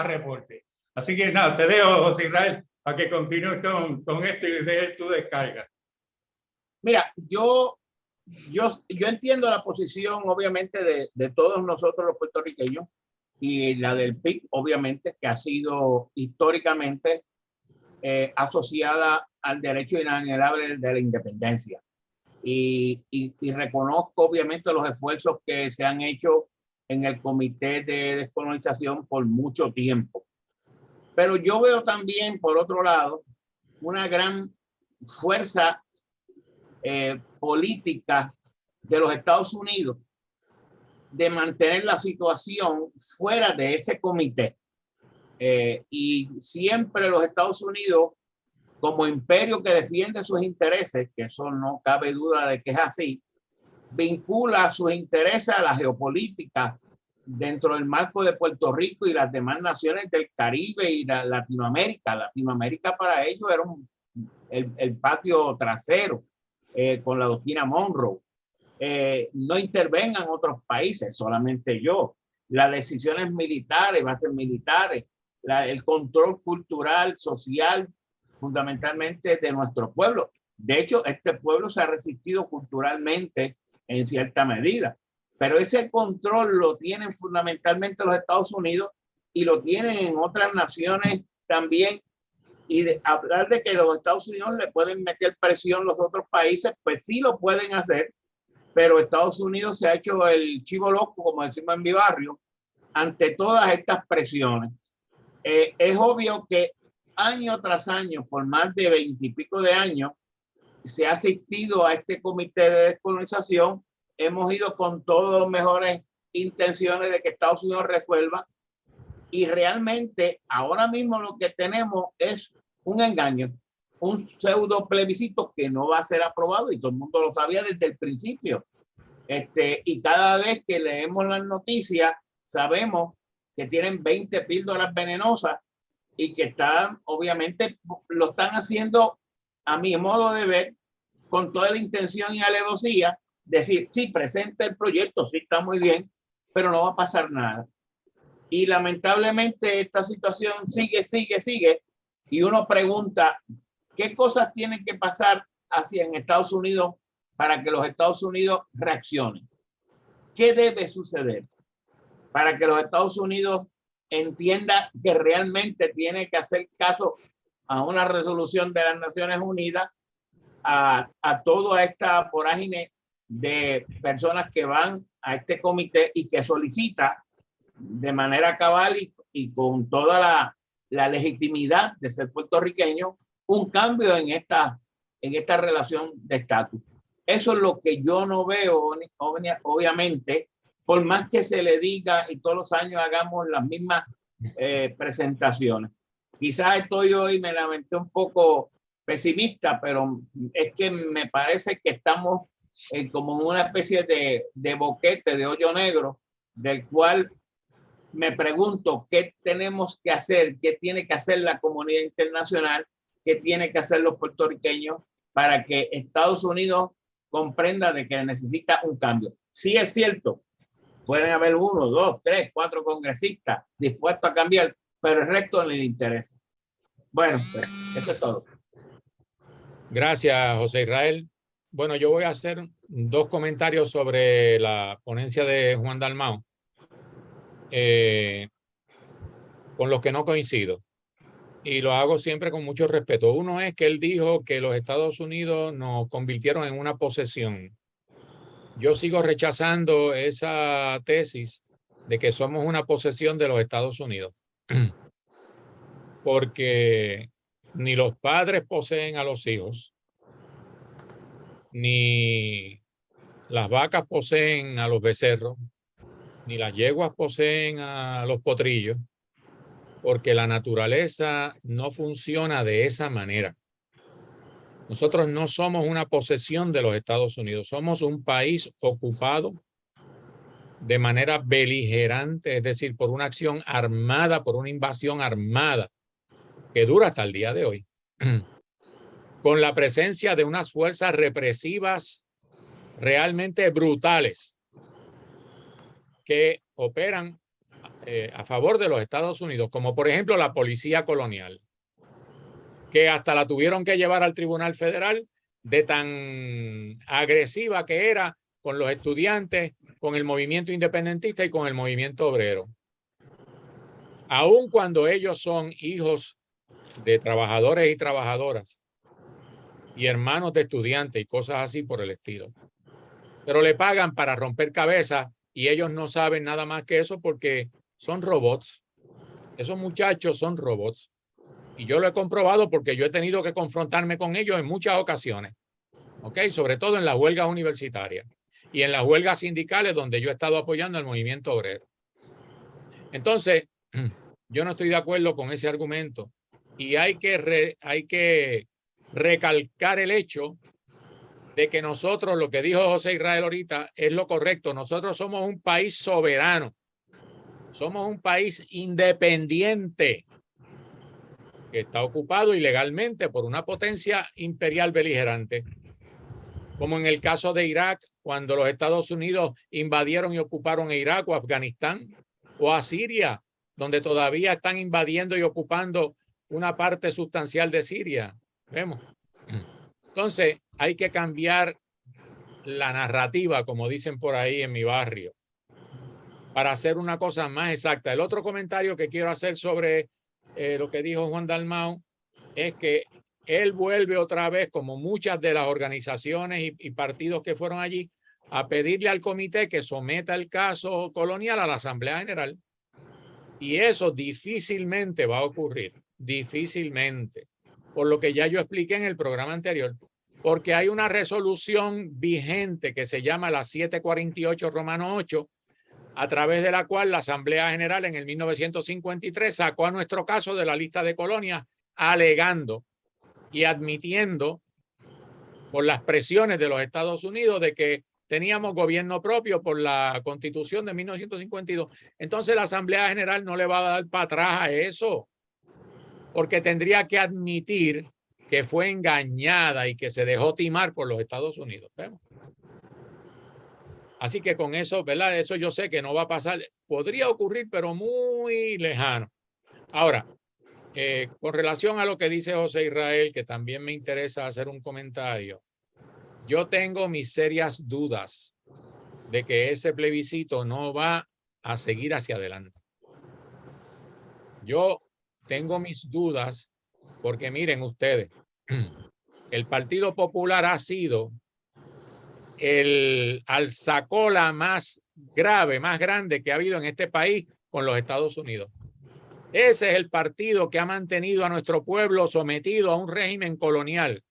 reportes. Así que nada, te dejo, José Israel, para que continúes con esto y dejes tu descarga. Mira, yo yo entiendo la posición, obviamente, de todos nosotros los puertorriqueños y la del PIB, obviamente, que ha sido históricamente asociada al derecho inalienable de la independencia. Y reconozco, obviamente, los esfuerzos que se han hecho en el Comité de Descolonización por mucho tiempo. Pero yo veo también, por otro lado, una gran fuerza política de los Estados Unidos de mantener la situación fuera de ese comité. Y siempre los Estados Unidos, como imperio que defiende sus intereses, que eso no cabe duda de que es así, vincula sus intereses a la geopolítica dentro del marco de Puerto Rico y las demás naciones del Caribe y Latinoamérica. Latinoamérica para ellos era el patio trasero con la doctrina Monroe. No intervengan otros países, solamente yo. Las decisiones militares, bases militares, el control cultural, social, fundamentalmente de nuestro pueblo. De hecho, este pueblo se ha resistido culturalmente en cierta medida, pero ese control lo tienen fundamentalmente los Estados Unidos y lo tienen en otras naciones también. Y hablar de que los Estados Unidos le pueden meter presión a los otros países, pues sí lo pueden hacer, pero Estados Unidos se ha hecho el chivo loco, como decimos en mi barrio, ante todas estas presiones. Es obvio que año tras año, por más de 20 y pico de años, se ha asistido a este comité de descolonización. Hemos ido con todas las mejores intenciones de que Estados Unidos resuelva, y realmente ahora mismo lo que tenemos es un engaño, un pseudo plebiscito que no va a ser aprobado, y todo el mundo lo sabía desde el principio. Y cada vez que leemos las noticias sabemos que tienen 20 píldoras venenosas y que están, obviamente, lo están haciendo, a mi modo de ver, con toda la intención y alevosía, decir, sí, presenta el proyecto, sí, está muy bien, pero no va a pasar nada. Y lamentablemente esta situación sigue, y uno pregunta, ¿qué cosas tienen que pasar hacia en Estados Unidos para que los Estados Unidos reaccionen? ¿Qué debe suceder para que los Estados Unidos entienda que realmente tiene que hacer caso a una resolución de las Naciones Unidas, a toda esta vorágine de personas que van a este comité y que solicita de manera cabal y con toda la legitimidad de ser puertorriqueño un cambio en esta relación de estatus? Eso es lo que yo no veo, obviamente, por más que se le diga y todos los años hagamos las mismas presentaciones. Quizás estoy hoy, me lamenté un poco pesimista, pero es que me parece que estamos como en una especie de boquete, de hoyo negro, del cual me pregunto qué tenemos que hacer, qué tiene que hacer la comunidad internacional, qué tiene que hacer los puertorriqueños para que Estados Unidos comprenda de que necesita un cambio. Sí es cierto, pueden haber 1, 2, 3, 4 congresistas dispuestos a cambiar, pero el resto no les interesa. Bueno, pues eso es todo. Gracias, José Israel. Bueno, yo voy a hacer 2 comentarios sobre la ponencia de Juan Dalmau, con los que no coincido. Y lo hago siempre con mucho respeto. Uno es que él dijo que los Estados Unidos nos convirtieron en una posesión. Yo sigo rechazando esa tesis de que somos una posesión de los Estados Unidos. Porque ni los padres poseen a los hijos, ni las vacas poseen a los becerros, ni las yeguas poseen a los potrillos, porque la naturaleza no funciona de esa manera. Nosotros no somos una posesión de los Estados Unidos, somos un país ocupado de manera beligerante, es decir, por una acción armada, por una invasión armada que dura hasta el día de hoy, con la presencia de unas fuerzas represivas realmente brutales que operan a favor de los Estados Unidos, como por ejemplo la policía colonial, que hasta la tuvieron que llevar al Tribunal Federal de tan agresiva que era con los estudiantes, con el movimiento independentista y con el movimiento obrero. Aun cuando ellos son hijos de trabajadores y trabajadoras y hermanos de estudiantes y cosas así por el estilo. Pero le pagan para romper cabezas y ellos no saben nada más que eso porque son robots. Esos muchachos son robots. Y yo lo he comprobado porque yo he tenido que confrontarme con ellos en muchas ocasiones. ¿Ok? Sobre todo en las huelgas universitarias y en las huelgas sindicales donde yo he estado apoyando al movimiento obrero. Entonces, yo no estoy de acuerdo con ese argumento y hay que recalcar el hecho de que nosotros, lo que dijo José Israel ahorita, es lo correcto. Nosotros somos un país soberano. Somos un país independiente que está ocupado ilegalmente por una potencia imperial beligerante. Como en el caso de Irak, cuando los Estados Unidos invadieron y ocuparon a Irak o Afganistán, o a Siria, donde todavía están invadiendo y ocupando una parte sustancial de Siria. Vemos. Entonces, hay que cambiar la narrativa, como dicen por ahí en mi barrio, para hacer una cosa más exacta. El otro comentario que quiero hacer sobre lo que dijo Juan Dalmau es que él vuelve otra vez, como muchas de las organizaciones y partidos que fueron allí, a pedirle al comité que someta el caso colonial a la Asamblea General. Y eso difícilmente va a ocurrir, difícilmente, por lo que ya yo expliqué en el programa anterior, porque hay una resolución vigente que se llama la 748 Romano 8, a través de la cual la Asamblea General en el 1953 sacó a nuestro caso de la lista de colonias, alegando y admitiendo por las presiones de los Estados Unidos de que teníamos gobierno propio por la Constitución de 1952. Entonces la Asamblea General no le va a dar para atrás a eso, porque tendría que admitir que fue engañada y que se dejó timar por los Estados Unidos. ¿Vemos? Así que con eso, ¿verdad? Eso yo sé que no va a pasar. Podría ocurrir, pero muy lejano. Ahora, con relación a lo que dice José Israel, que también me interesa hacer un comentario. Yo tengo mis serias dudas de que ese plebiscito no va a seguir hacia adelante. Yo tengo mis dudas porque miren ustedes, el Partido Popular ha sido el alzacola más grave, más grande que ha habido en este país con los Estados Unidos. Ese es el partido que ha mantenido a nuestro pueblo sometido a un régimen colonial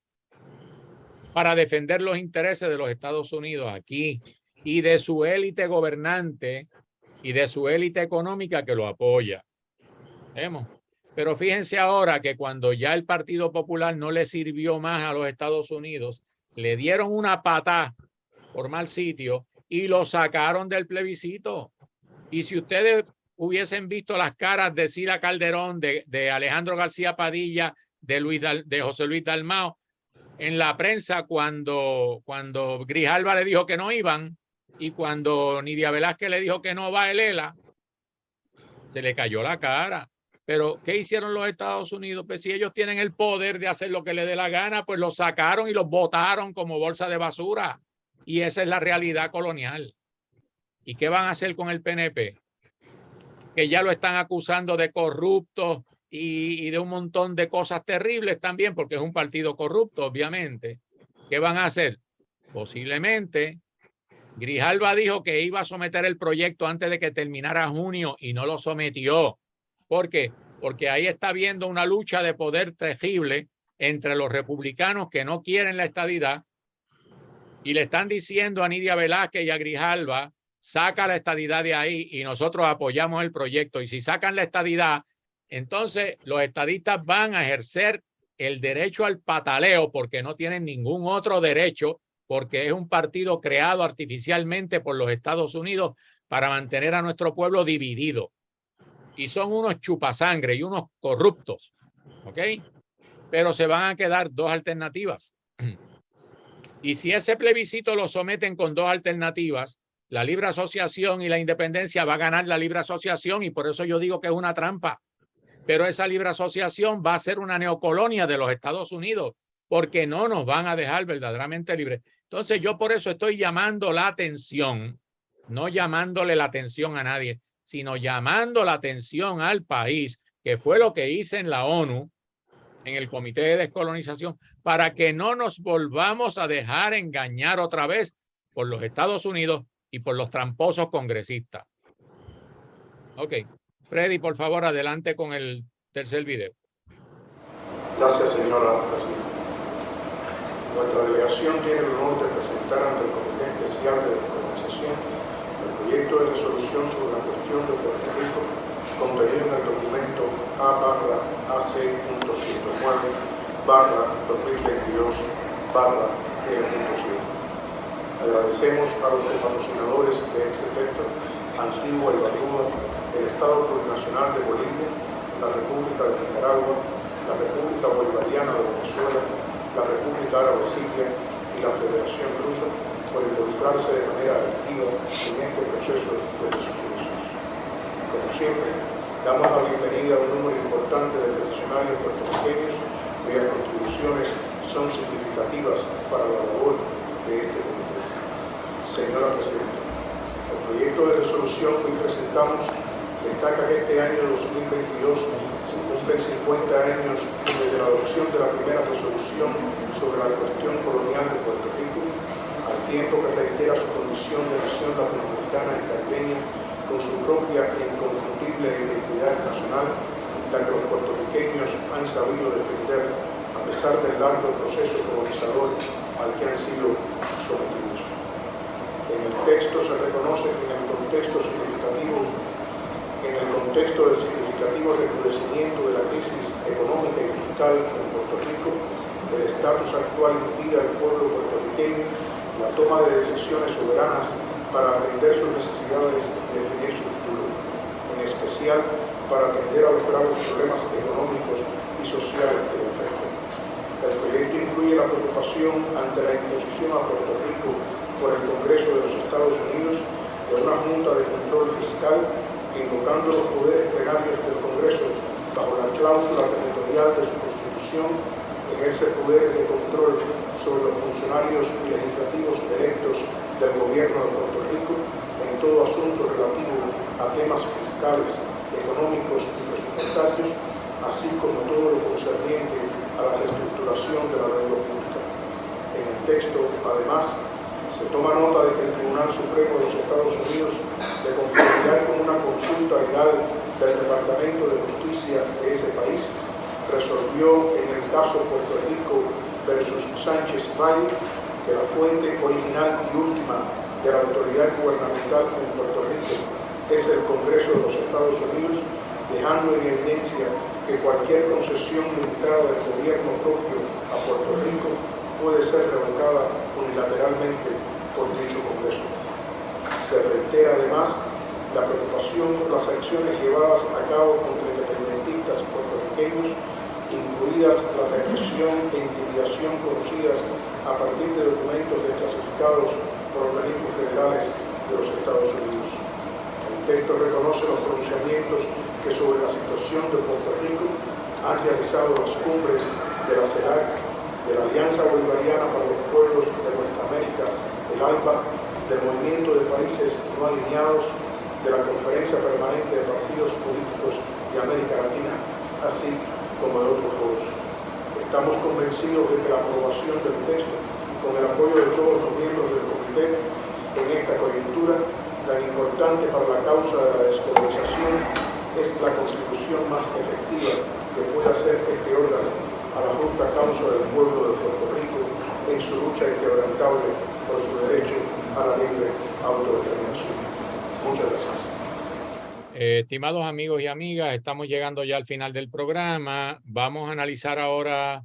para defender los intereses de los Estados Unidos aquí y de su élite gobernante y de su élite económica que lo apoya. ¿Vemos? Pero fíjense ahora que cuando ya el Partido Popular no le sirvió más a los Estados Unidos, le dieron una patada por mal sitio y lo sacaron del plebiscito. Y si ustedes hubiesen visto las caras de Sila Calderón, de Alejandro García Padilla, de José Luis Dalmau, en la prensa cuando Grijalva le dijo que no iban y cuando Nidia Velázquez le dijo que no va el ELA, se le cayó la cara. Pero, ¿qué hicieron los Estados Unidos? Pues si ellos tienen el poder de hacer lo que les dé la gana, pues los sacaron y los botaron como bolsa de basura. Y esa es la realidad colonial. ¿Y qué van a hacer con el PNP? Que ya lo están acusando de corrupto y de un montón de cosas terribles también, porque es un partido corrupto, obviamente. ¿Qué van a hacer? Posiblemente. Grijalva dijo que iba a someter el proyecto antes de que terminara junio y no lo sometió. ¿Por qué? Porque ahí está habiendo una lucha de poder terrible entre los republicanos que no quieren la estadidad y le están diciendo a Nidia Velázquez y a Grijalva, saca la estadidad de ahí y nosotros apoyamos el proyecto. Y si sacan la estadidad, entonces los estadistas van a ejercer el derecho al pataleo porque no tienen ningún otro derecho, porque es un partido creado artificialmente por los Estados Unidos para mantener a nuestro pueblo dividido. Y son unos chupasangre y unos corruptos, ¿ok? Pero se van a quedar dos alternativas. Y si ese plebiscito lo someten con dos alternativas, la libre asociación y la independencia, va a ganar la libre asociación y por eso yo digo que es una trampa. Pero esa libre asociación va a ser una neocolonia de los Estados Unidos porque no nos van a dejar verdaderamente libres. Entonces yo por eso estoy llamando la atención, no llamándole la atención a nadie, sino llamando la atención al país, que fue lo que hice en la ONU, en el Comité de Descolonización, para que no nos volvamos a dejar engañar otra vez por los Estados Unidos y por los tramposos congresistas. Ok. Freddy, por favor, adelante con el tercer video. Gracias, señora presidenta. Nuestra delegación tiene el honor de presentar ante el Comité Especial de Descolonización el proyecto de resolución sobre la cuestión de Puerto Rico contenido en el documento A/AC.7/2022/E.7. Agradecemos a los patrocinadores de este texto, Antigua y Barbuda, el Estado Plurinacional de Bolivia, la República de Nicaragua, la República Bolivariana de Venezuela, la República Árabe Siria y la Federación Rusa por involucrarse de manera activa en este proceso desde sus inicios. Como siempre, damos la bienvenida a un número importante de peticionarios puertorriqueños cuyas contribuciones son significativas para la labor de este comité. Señora Presidenta, el proyecto de resolución que hoy presentamos destaca que este año 2022 se cumplen 50 años desde la adopción de la primera resolución sobre la cuestión colonial de Puerto Rico, al tiempo que reitera su condición de nación latinoamericana y caribeña con su propia e inconfundible identidad nacional, la que los puertorriqueños han sabido defender a pesar del largo proceso colonizador al que han sido sometidos. En el texto se reconoce que en el contexto del significativo recrudecimiento de la crisis económica y fiscal en Puerto Rico, el estatus actual impide al pueblo puertorriqueño la toma de decisiones soberanas para atender sus necesidades y definir su futuro, en especial para atender a los graves problemas económicos y sociales que lo afectan. El proyecto incluye la preocupación ante la imposición a Puerto Rico por el Congreso de los Estados Unidos de una Junta de Control Fiscal que, invocando los poderes plenarios del Congreso bajo la cláusula territorial de su Constitución, ejerce poderes de control sobre los funcionarios legislativos electos del gobierno de Puerto Rico en todo asunto relativo a temas fiscales, económicos y presupuestarios, así como todo lo concerniente a la reestructuración de la deuda pública. En el texto, además, se toma nota de que el Tribunal Supremo de los Estados Unidos, de conformidad con una consulta legal del Departamento de Justicia de ese país, resolvió en el caso Puerto Rico versus Sánchez Valle que la fuente original y última de la autoridad gubernamental en Puerto Rico es el Congreso de los Estados Unidos, dejando en evidencia que cualquier concesión limitada del gobierno propio a Puerto Rico puede ser revocada unilateralmente por dicho Congreso. Se reitera además la preocupación por las acciones llevadas a cabo contra independentistas puertorriqueños, incluidas la represión e intimidación conocidas a partir de documentos desclasificados por organismos federales de los Estados Unidos. El texto reconoce los pronunciamientos que sobre la situación de Puerto Rico han realizado las cumbres de la CELAC, de la Alianza Bolivariana para los Pueblos de Nuestra América, el ALBA, del Movimiento de Países No Alineados, de la Conferencia Permanente de Partidos Políticos de América Latina, así como de otros foros. Estamos convencidos de que la aprobación del texto, con el apoyo de todos los miembros del comité, en esta coyuntura tan importante para la causa de la descolonización, es la contribución más efectiva que puede hacer este órgano a la justa causa del pueblo de Puerto Rico en su lucha inquebrantable por su derecho a la libre autodeterminación. Muchas gracias. Estimados amigos y amigas, estamos llegando ya al final del programa. Vamos a analizar ahora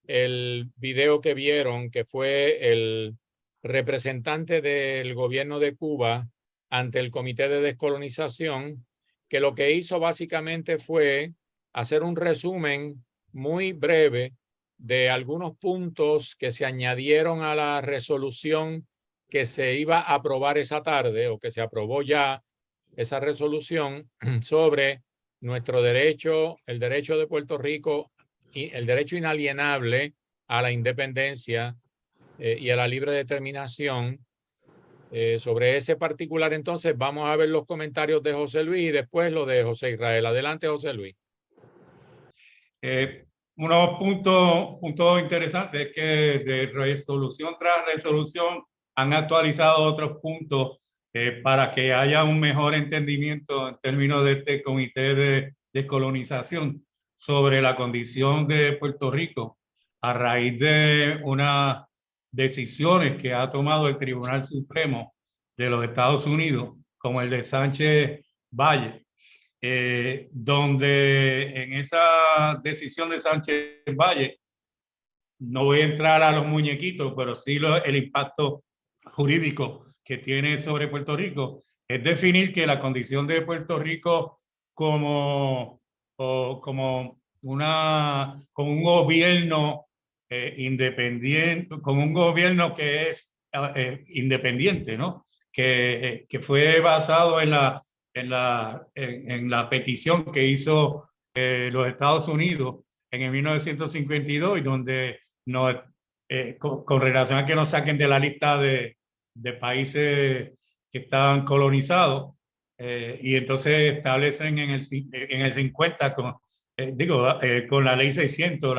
el video que vieron, que fue el representante del gobierno de Cuba ante el Comité de Descolonización, que lo que hizo básicamente fue hacer un resumen muy breve de algunos puntos que se añadieron a la resolución que se iba a aprobar esa tarde, o que se aprobó ya esa resolución sobre nuestro derecho, el derecho de Puerto Rico y el derecho inalienable a la independencia y a la libre determinación. Sobre ese particular, entonces, vamos a ver los comentarios de José Luis y después lo de José Israel. Adelante, José Luis. Unos puntos interesantes es que de resolución tras resolución han actualizado otros puntos para que haya un mejor entendimiento en términos de este comité de descolonización sobre la condición de Puerto Rico a raíz de unas decisiones que ha tomado el Tribunal Supremo de los Estados Unidos, como el de Sánchez Valle, donde en esa decisión de Sánchez Valle, no voy a entrar a los muñequitos, pero sí el impacto jurídico que tiene sobre Puerto Rico, es definir que la condición de Puerto Rico como un gobierno independiente, como un gobierno que es independiente, ¿no? Que fue basado en la petición que hizo los Estados Unidos en 1952 y donde con relación a que nos saquen de la lista de países que estaban colonizados y entonces establecen en el 50 con la ley 600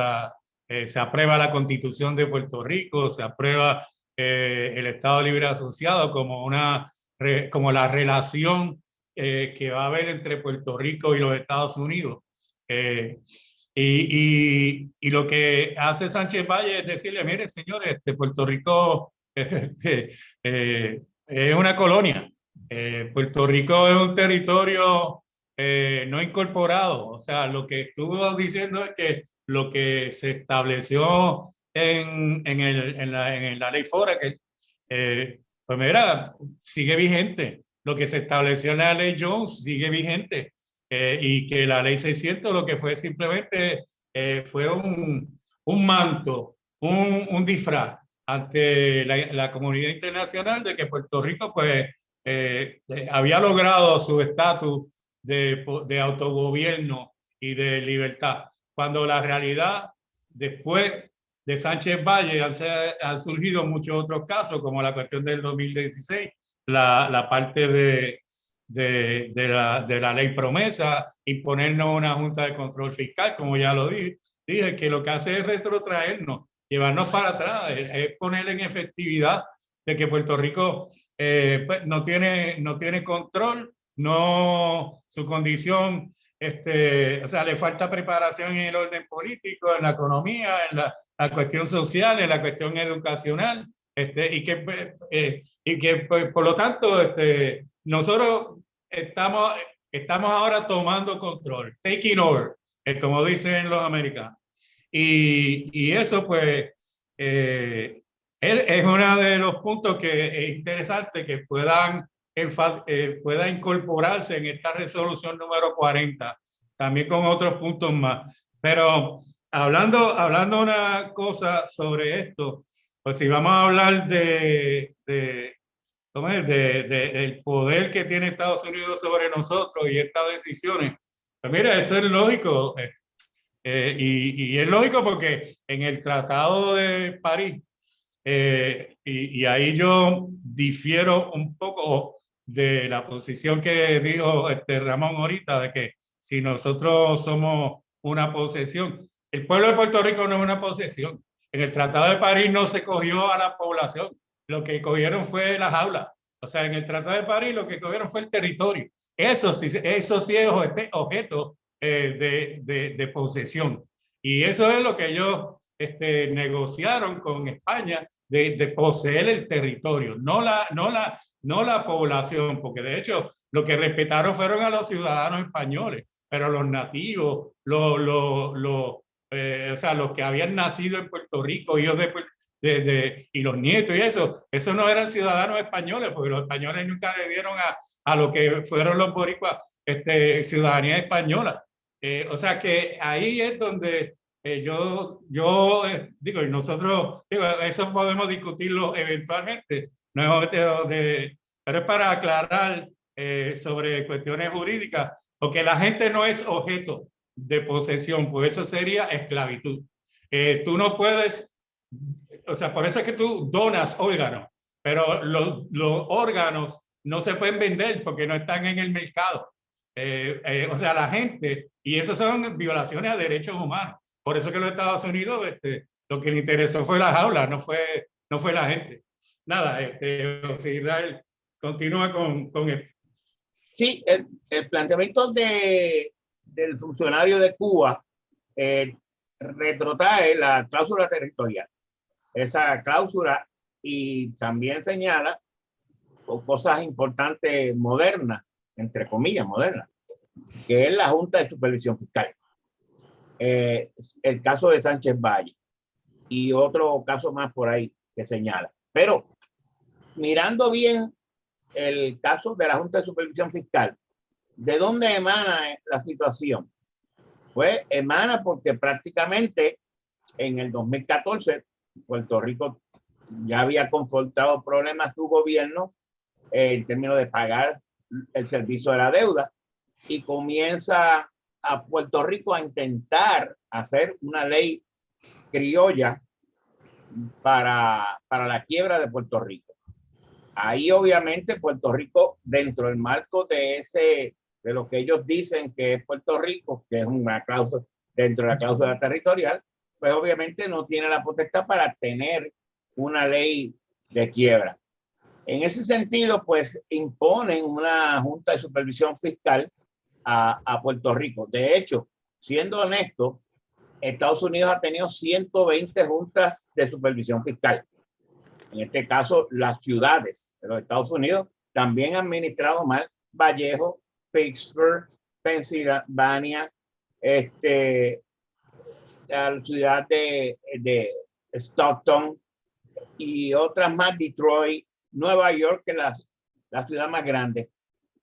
se aprueba la Constitución de Puerto Rico, se aprueba el Estado Libre Asociado como la relación que va a haber entre Puerto Rico y los Estados Unidos. Y lo que hace Sánchez Valle es decirle, mire, señores, Puerto Rico es una colonia. Puerto Rico es un territorio no incorporado. O sea, lo que estuvo diciendo es que lo que se estableció en la ley FORA, pues mira, sigue vigente. Lo que se estableció en la ley Jones sigue vigente. Y que la ley 600 lo que fue simplemente fue un manto, un disfraz ante la comunidad internacional de que Puerto Rico pues había logrado su estatus de autogobierno y de libertad, cuando la realidad después de Sánchez Valle han surgido muchos otros casos, como la cuestión del 2016, la parte de la ley promesa, imponernos una junta de control fiscal, como ya lo dije, que lo que hace es retrotraernos, llevarnos para atrás, es poner en efectividad de que Puerto Rico pues no tiene control, su condición, o sea, le falta preparación en el orden político, en la economía, en la cuestión social, en la cuestión educacional, y que por lo tanto nosotros estamos ahora tomando control, taking over, como dicen los americanos. Y eso pues es uno de los puntos que es interesante que pueda incorporarse en esta resolución número 40, también con otros puntos más. Pero hablando una cosa sobre esto, pues si vamos a hablar del poder que tiene Estados Unidos sobre nosotros y estas decisiones, pues mira, eso es lógico. Y es lógico porque en el Tratado de París, y ahí yo difiero un poco de la posición que dijo Ramón ahorita, de que si nosotros somos una posesión, el pueblo de Puerto Rico no es una posesión. En el Tratado de París no se cogió a la población, lo que cogieron fue las jaulas. O sea, en el Tratado de París lo que cogieron fue el territorio. Eso sí es objeto de posesión. Y eso es lo que ellos negociaron con España, de poseer el territorio, no la población, porque de hecho lo que respetaron fueron a los ciudadanos españoles, pero los nativos, o sea, los que habían nacido en Puerto Rico, hijos y los nietos y eso no eran ciudadanos españoles, porque los españoles nunca le dieron a lo que fueron los boricuas ciudadanía española. O sea que ahí es donde yo digo, y nosotros, eso podemos discutirlo eventualmente, no es pero es para aclarar sobre cuestiones jurídicas, porque la gente no es objeto de posesión, pues eso sería esclavitud. Tú no puedes o sea, por eso es que tú donas órganos, pero los órganos no se pueden vender porque no están en el mercado. O sea, la gente, y eso son violaciones a derechos humanos. Por eso que los Estados Unidos, lo que le interesó fue la jaula, no fue la gente. Nada, José Israel, continúa con esto. Sí, el planteamiento del funcionario de Cuba retrotrae la cláusula territorial. Esa cláusula y también señala cosas importantes modernas, entre comillas modernas, que es la Junta de Supervisión Fiscal. El caso de Sánchez Valle y otro caso más por ahí que señala. Pero mirando bien el caso de la Junta de Supervisión Fiscal, ¿de dónde emana la situación? Pues emana porque prácticamente en el 2014 Puerto Rico ya había confrontado problemas su gobierno en términos de pagar el servicio de la deuda y comienza a Puerto Rico a intentar hacer una ley criolla para la quiebra de Puerto Rico. Ahí obviamente Puerto Rico, dentro del marco de lo que ellos dicen que es Puerto Rico, que es una cláusula dentro de la cláusula territorial, pues obviamente no tiene la potestad para tener una ley de quiebra. En ese sentido, pues imponen una Junta de Supervisión Fiscal a Puerto Rico. De hecho, siendo honesto, Estados Unidos ha tenido 120 juntas de supervisión fiscal. En este caso, las ciudades de los Estados Unidos también han administrado mal. Vallejo, Pittsburgh, Pensilvania, la ciudad de Stockton y otras más, Detroit, Nueva York, que es la ciudad más grande.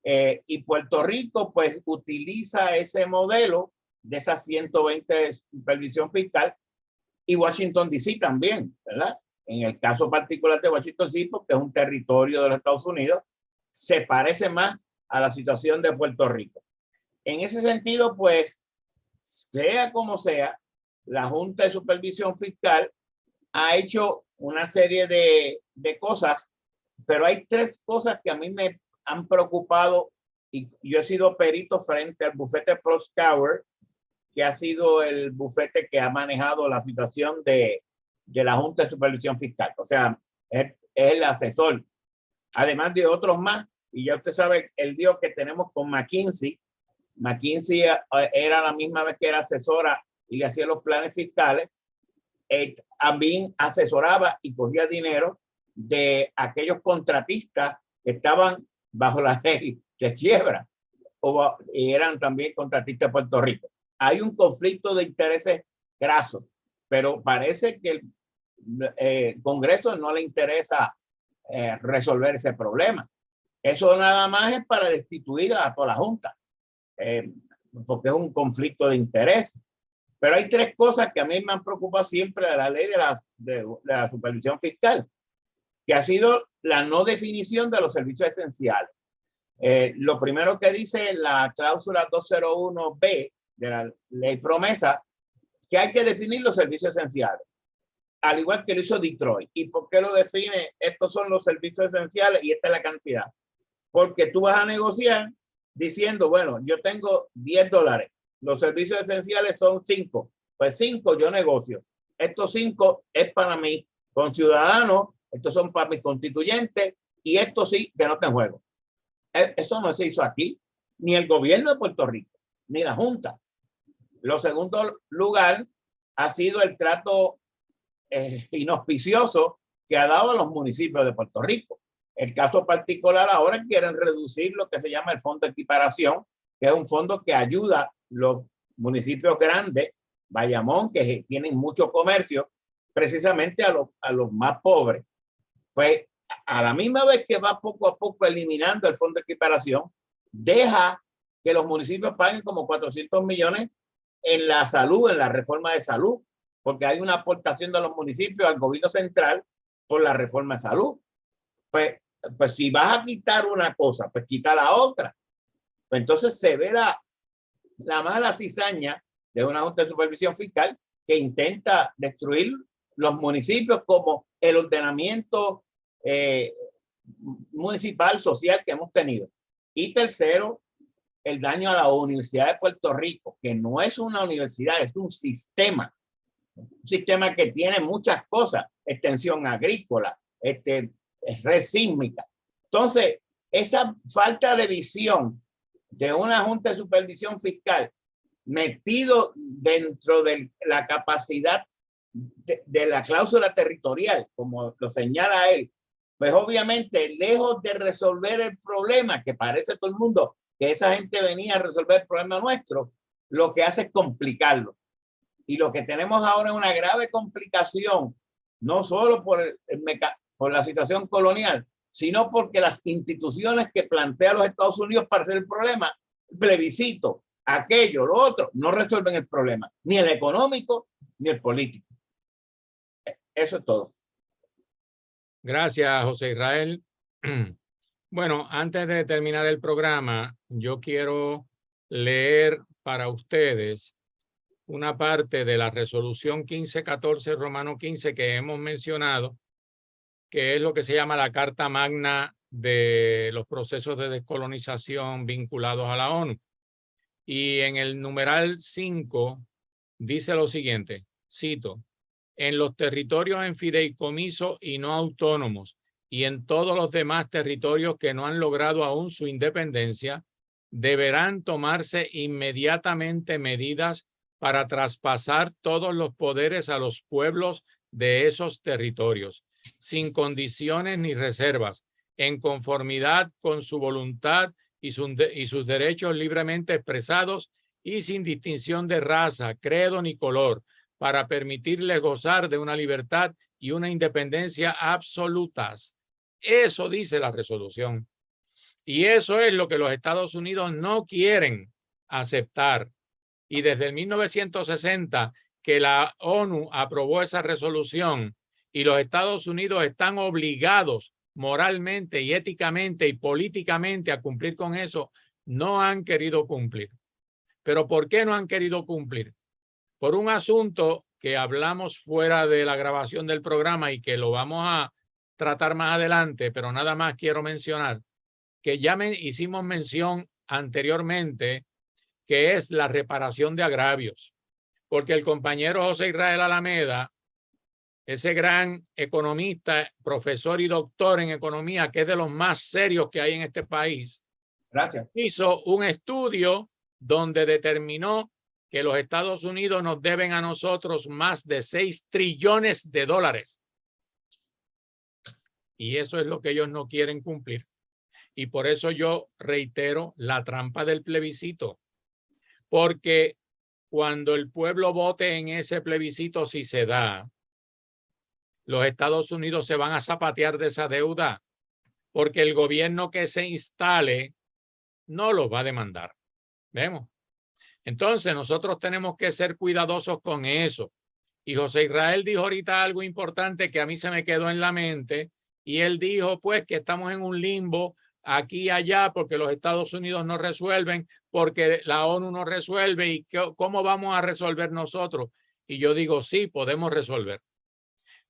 Y Puerto Rico, pues, utiliza ese modelo de esas 120 de supervisión fiscal y Washington D.C. también, ¿verdad? En el caso particular de Washington D.C., porque es un territorio de los Estados Unidos, se parece más a la situación de Puerto Rico. En ese sentido, pues, sea como sea, la Junta de Supervisión Fiscal ha hecho una serie de cosas, pero hay tres cosas que a mí me han preocupado y yo he sido perito frente al bufete Proskauer, que ha sido el bufete que ha manejado la situación de la Junta de Supervisión Fiscal. O sea, es el asesor, además de otros más. Y ya usted sabe el lío que tenemos con McKinsey. McKinsey era la misma vez que era asesora y hacía los planes fiscales. También asesoraba y cogía dinero de aquellos contratistas que estaban bajo la ley de quiebra y eran también contratistas de Puerto Rico. Hay un conflicto de intereses graso, pero parece que el Congreso no le interesa resolver ese problema. Eso nada más es para destituir a toda la Junta, porque es un conflicto de interés. Pero hay tres cosas que a mí me han preocupado siempre de la ley de la supervisión fiscal, que ha sido la no definición de los servicios esenciales. Lo primero que dice la cláusula 201B de la ley promesa, que hay que definir los servicios esenciales, al igual que lo hizo Detroit. ¿Y por qué lo define? Estos son los servicios esenciales y esta es la cantidad. Porque tú vas a negociar diciendo, bueno, yo tengo $10. Los servicios esenciales son 5. Pues 5 yo negocio. Estos 5 es para mí, con ciudadanos, estos son para mis constituyentes y esto sí que no te juego. Eso no se hizo aquí, ni el gobierno de Puerto Rico, ni la Junta. Lo segundo lugar ha sido el trato inauspicioso que ha dado a los municipios de Puerto Rico. El caso particular ahora quieren reducir lo que se llama el fondo de equiparación, que es un fondo que ayuda a los municipios grandes, Bayamón, que tienen mucho comercio, precisamente a los más pobres. Pues a la misma vez que va poco a poco eliminando el fondo de equiparación, deja que los municipios paguen como 400 millones en la salud, en la reforma de salud, porque hay una aportación de los municipios al gobierno central por la reforma de salud. Pues si vas a quitar una cosa, pues quita la otra. Pues entonces se ve la mala cizaña de una Junta de Supervisión Fiscal que intenta destruir los municipios como el ordenamiento municipal, social que hemos tenido. Y tercero, el daño a la Universidad de Puerto Rico, que no es una universidad, es un sistema que tiene muchas cosas, extensión agrícola, red sísmica. Entonces, esa falta de visión de una Junta de Supervisión Fiscal metido dentro de la capacidad de la cláusula territorial, como lo señala él, pues obviamente, lejos de resolver el problema, que parece todo el mundo que esa gente venía a resolver el problema nuestro, lo que hace es complicarlo. Y lo que tenemos ahora es una grave complicación, no solo por la situación colonial, sino porque las instituciones que plantea los Estados Unidos para hacer el problema, plebiscito, aquello, lo otro, no resuelven el problema, ni el económico ni el político. Eso es todo. Gracias, José Israel. Bueno, antes de terminar el programa, yo quiero leer para ustedes una parte de la resolución 1514 Romano 15 que hemos mencionado, que es lo que se llama la Carta Magna de los procesos de descolonización vinculados a la ONU. Y en el numeral 5 dice lo siguiente, cito: en los territorios en fideicomiso y no autónomos y en todos los demás territorios que no han logrado aún su independencia, deberán tomarse inmediatamente medidas para traspasar todos los poderes a los pueblos de esos territorios, sin condiciones ni reservas, en conformidad con su voluntad y sus derechos libremente expresados y sin distinción de raza, credo ni color, para permitirles gozar de una libertad y una independencia absolutas. Eso dice la resolución. Y eso es lo que los Estados Unidos no quieren aceptar. Y desde el 1960 que la ONU aprobó esa resolución y los Estados Unidos están obligados moralmente y éticamente y políticamente a cumplir con eso, no han querido cumplir. ¿Pero por qué no han querido cumplir? Por un asunto que hablamos fuera de la grabación del programa y que lo vamos a tratar más adelante, pero nada más quiero mencionar que ya hicimos mención anteriormente, que es la reparación de agravios, porque el compañero José Israel Alameda, ese gran economista, profesor y doctor en economía, que es de los más serios que hay en este país, gracias, hizo un estudio donde determinó que los Estados Unidos nos deben a nosotros más de 6 trillones de dólares. Y eso es lo que ellos no quieren cumplir. Y por eso yo reitero la trampa del plebiscito. Porque cuando el pueblo vote en ese plebiscito, si se da, los Estados Unidos se van a zapatear de esa deuda. Porque el gobierno que se instale no los va a demandar. ¿Vemos? Entonces nosotros tenemos que ser cuidadosos con eso. Y José Israel dijo ahorita algo importante que a mí se me quedó en la mente. Y él dijo pues que estamos en un limbo aquí y allá porque los Estados Unidos no resuelven, porque la ONU no resuelve y ¿cómo vamos a resolver nosotros? Y yo digo, sí, podemos resolver.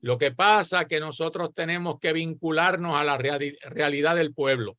Lo que pasa es que nosotros tenemos que vincularnos a la realidad del pueblo.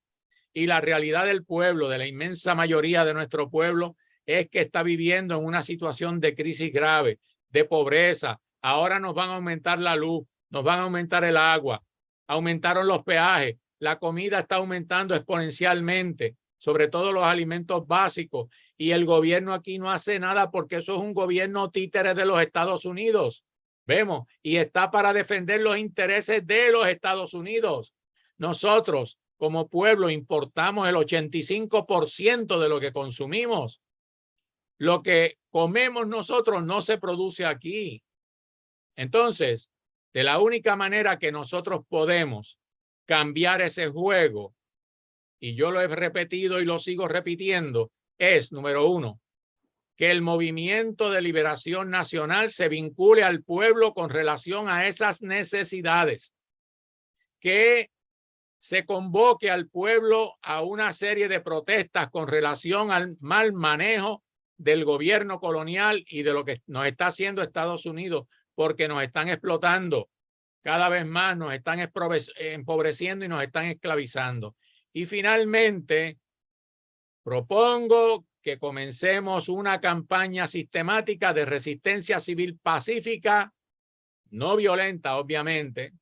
Y la realidad del pueblo, de la inmensa mayoría de nuestro pueblo, es que está viviendo en una situación de crisis grave, de pobreza. Ahora nos van a aumentar la luz, nos van a aumentar el agua, aumentaron los peajes, la comida está aumentando exponencialmente, sobre todo los alimentos básicos, y el gobierno aquí no hace nada porque eso es un gobierno títere de los Estados Unidos. Vemos, y está para defender los intereses de los Estados Unidos. Nosotros, como pueblo, importamos el 85% de lo que consumimos. Lo que comemos nosotros no se produce aquí. Entonces, de la única manera que nosotros podemos cambiar ese juego, y yo lo he repetido y lo sigo repitiendo, es, número uno, que el movimiento de liberación nacional se vincule al pueblo con relación a esas necesidades, que se convoque al pueblo a una serie de protestas con relación al mal manejo del gobierno colonial y de lo que nos está haciendo Estados Unidos, porque nos están explotando cada vez más, nos están empobreciendo y nos están esclavizando. Y finalmente, propongo que comencemos una campaña sistemática de resistencia civil pacífica, no violenta, obviamente,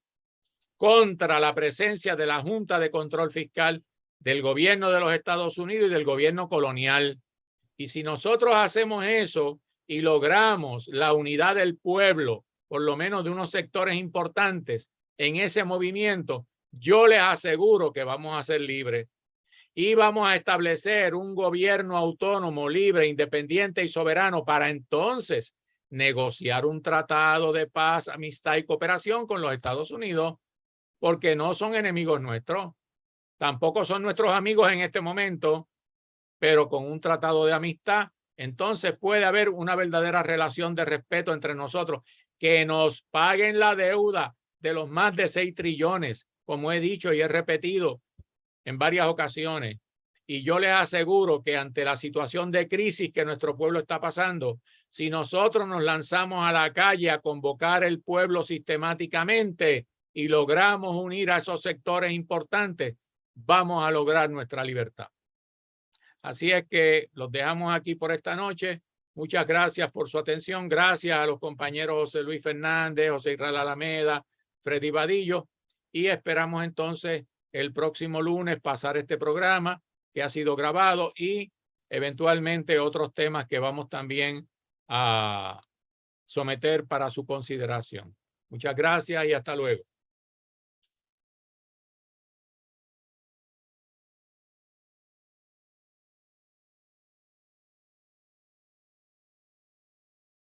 contra la presencia de la Junta de Control Fiscal del gobierno de los Estados Unidos y del gobierno colonial. Y si nosotros hacemos eso y logramos la unidad del pueblo, por lo menos de unos sectores importantes en ese movimiento, yo les aseguro que vamos a ser libres y vamos a establecer un gobierno autónomo, libre, independiente y soberano para entonces negociar un tratado de paz, amistad y cooperación con los Estados Unidos, porque no son enemigos nuestros, tampoco son nuestros amigos en este momento, pero con un tratado de amistad, entonces puede haber una verdadera relación de respeto entre nosotros, que nos paguen la deuda de los más de 6 trillones, como he dicho y he repetido en varias ocasiones. Y yo les aseguro que ante la situación de crisis que nuestro pueblo está pasando, si nosotros nos lanzamos a la calle a convocar el pueblo sistemáticamente y logramos unir a esos sectores importantes, vamos a lograr nuestra libertad. Así es que los dejamos aquí por esta noche. Muchas gracias por su atención. Gracias a los compañeros José Luis Fernández, José Israel Alameda, Freddy Vadillo. Y esperamos entonces el próximo lunes pasar este programa que ha sido grabado y eventualmente otros temas que vamos también a someter para su consideración. Muchas gracias y hasta luego.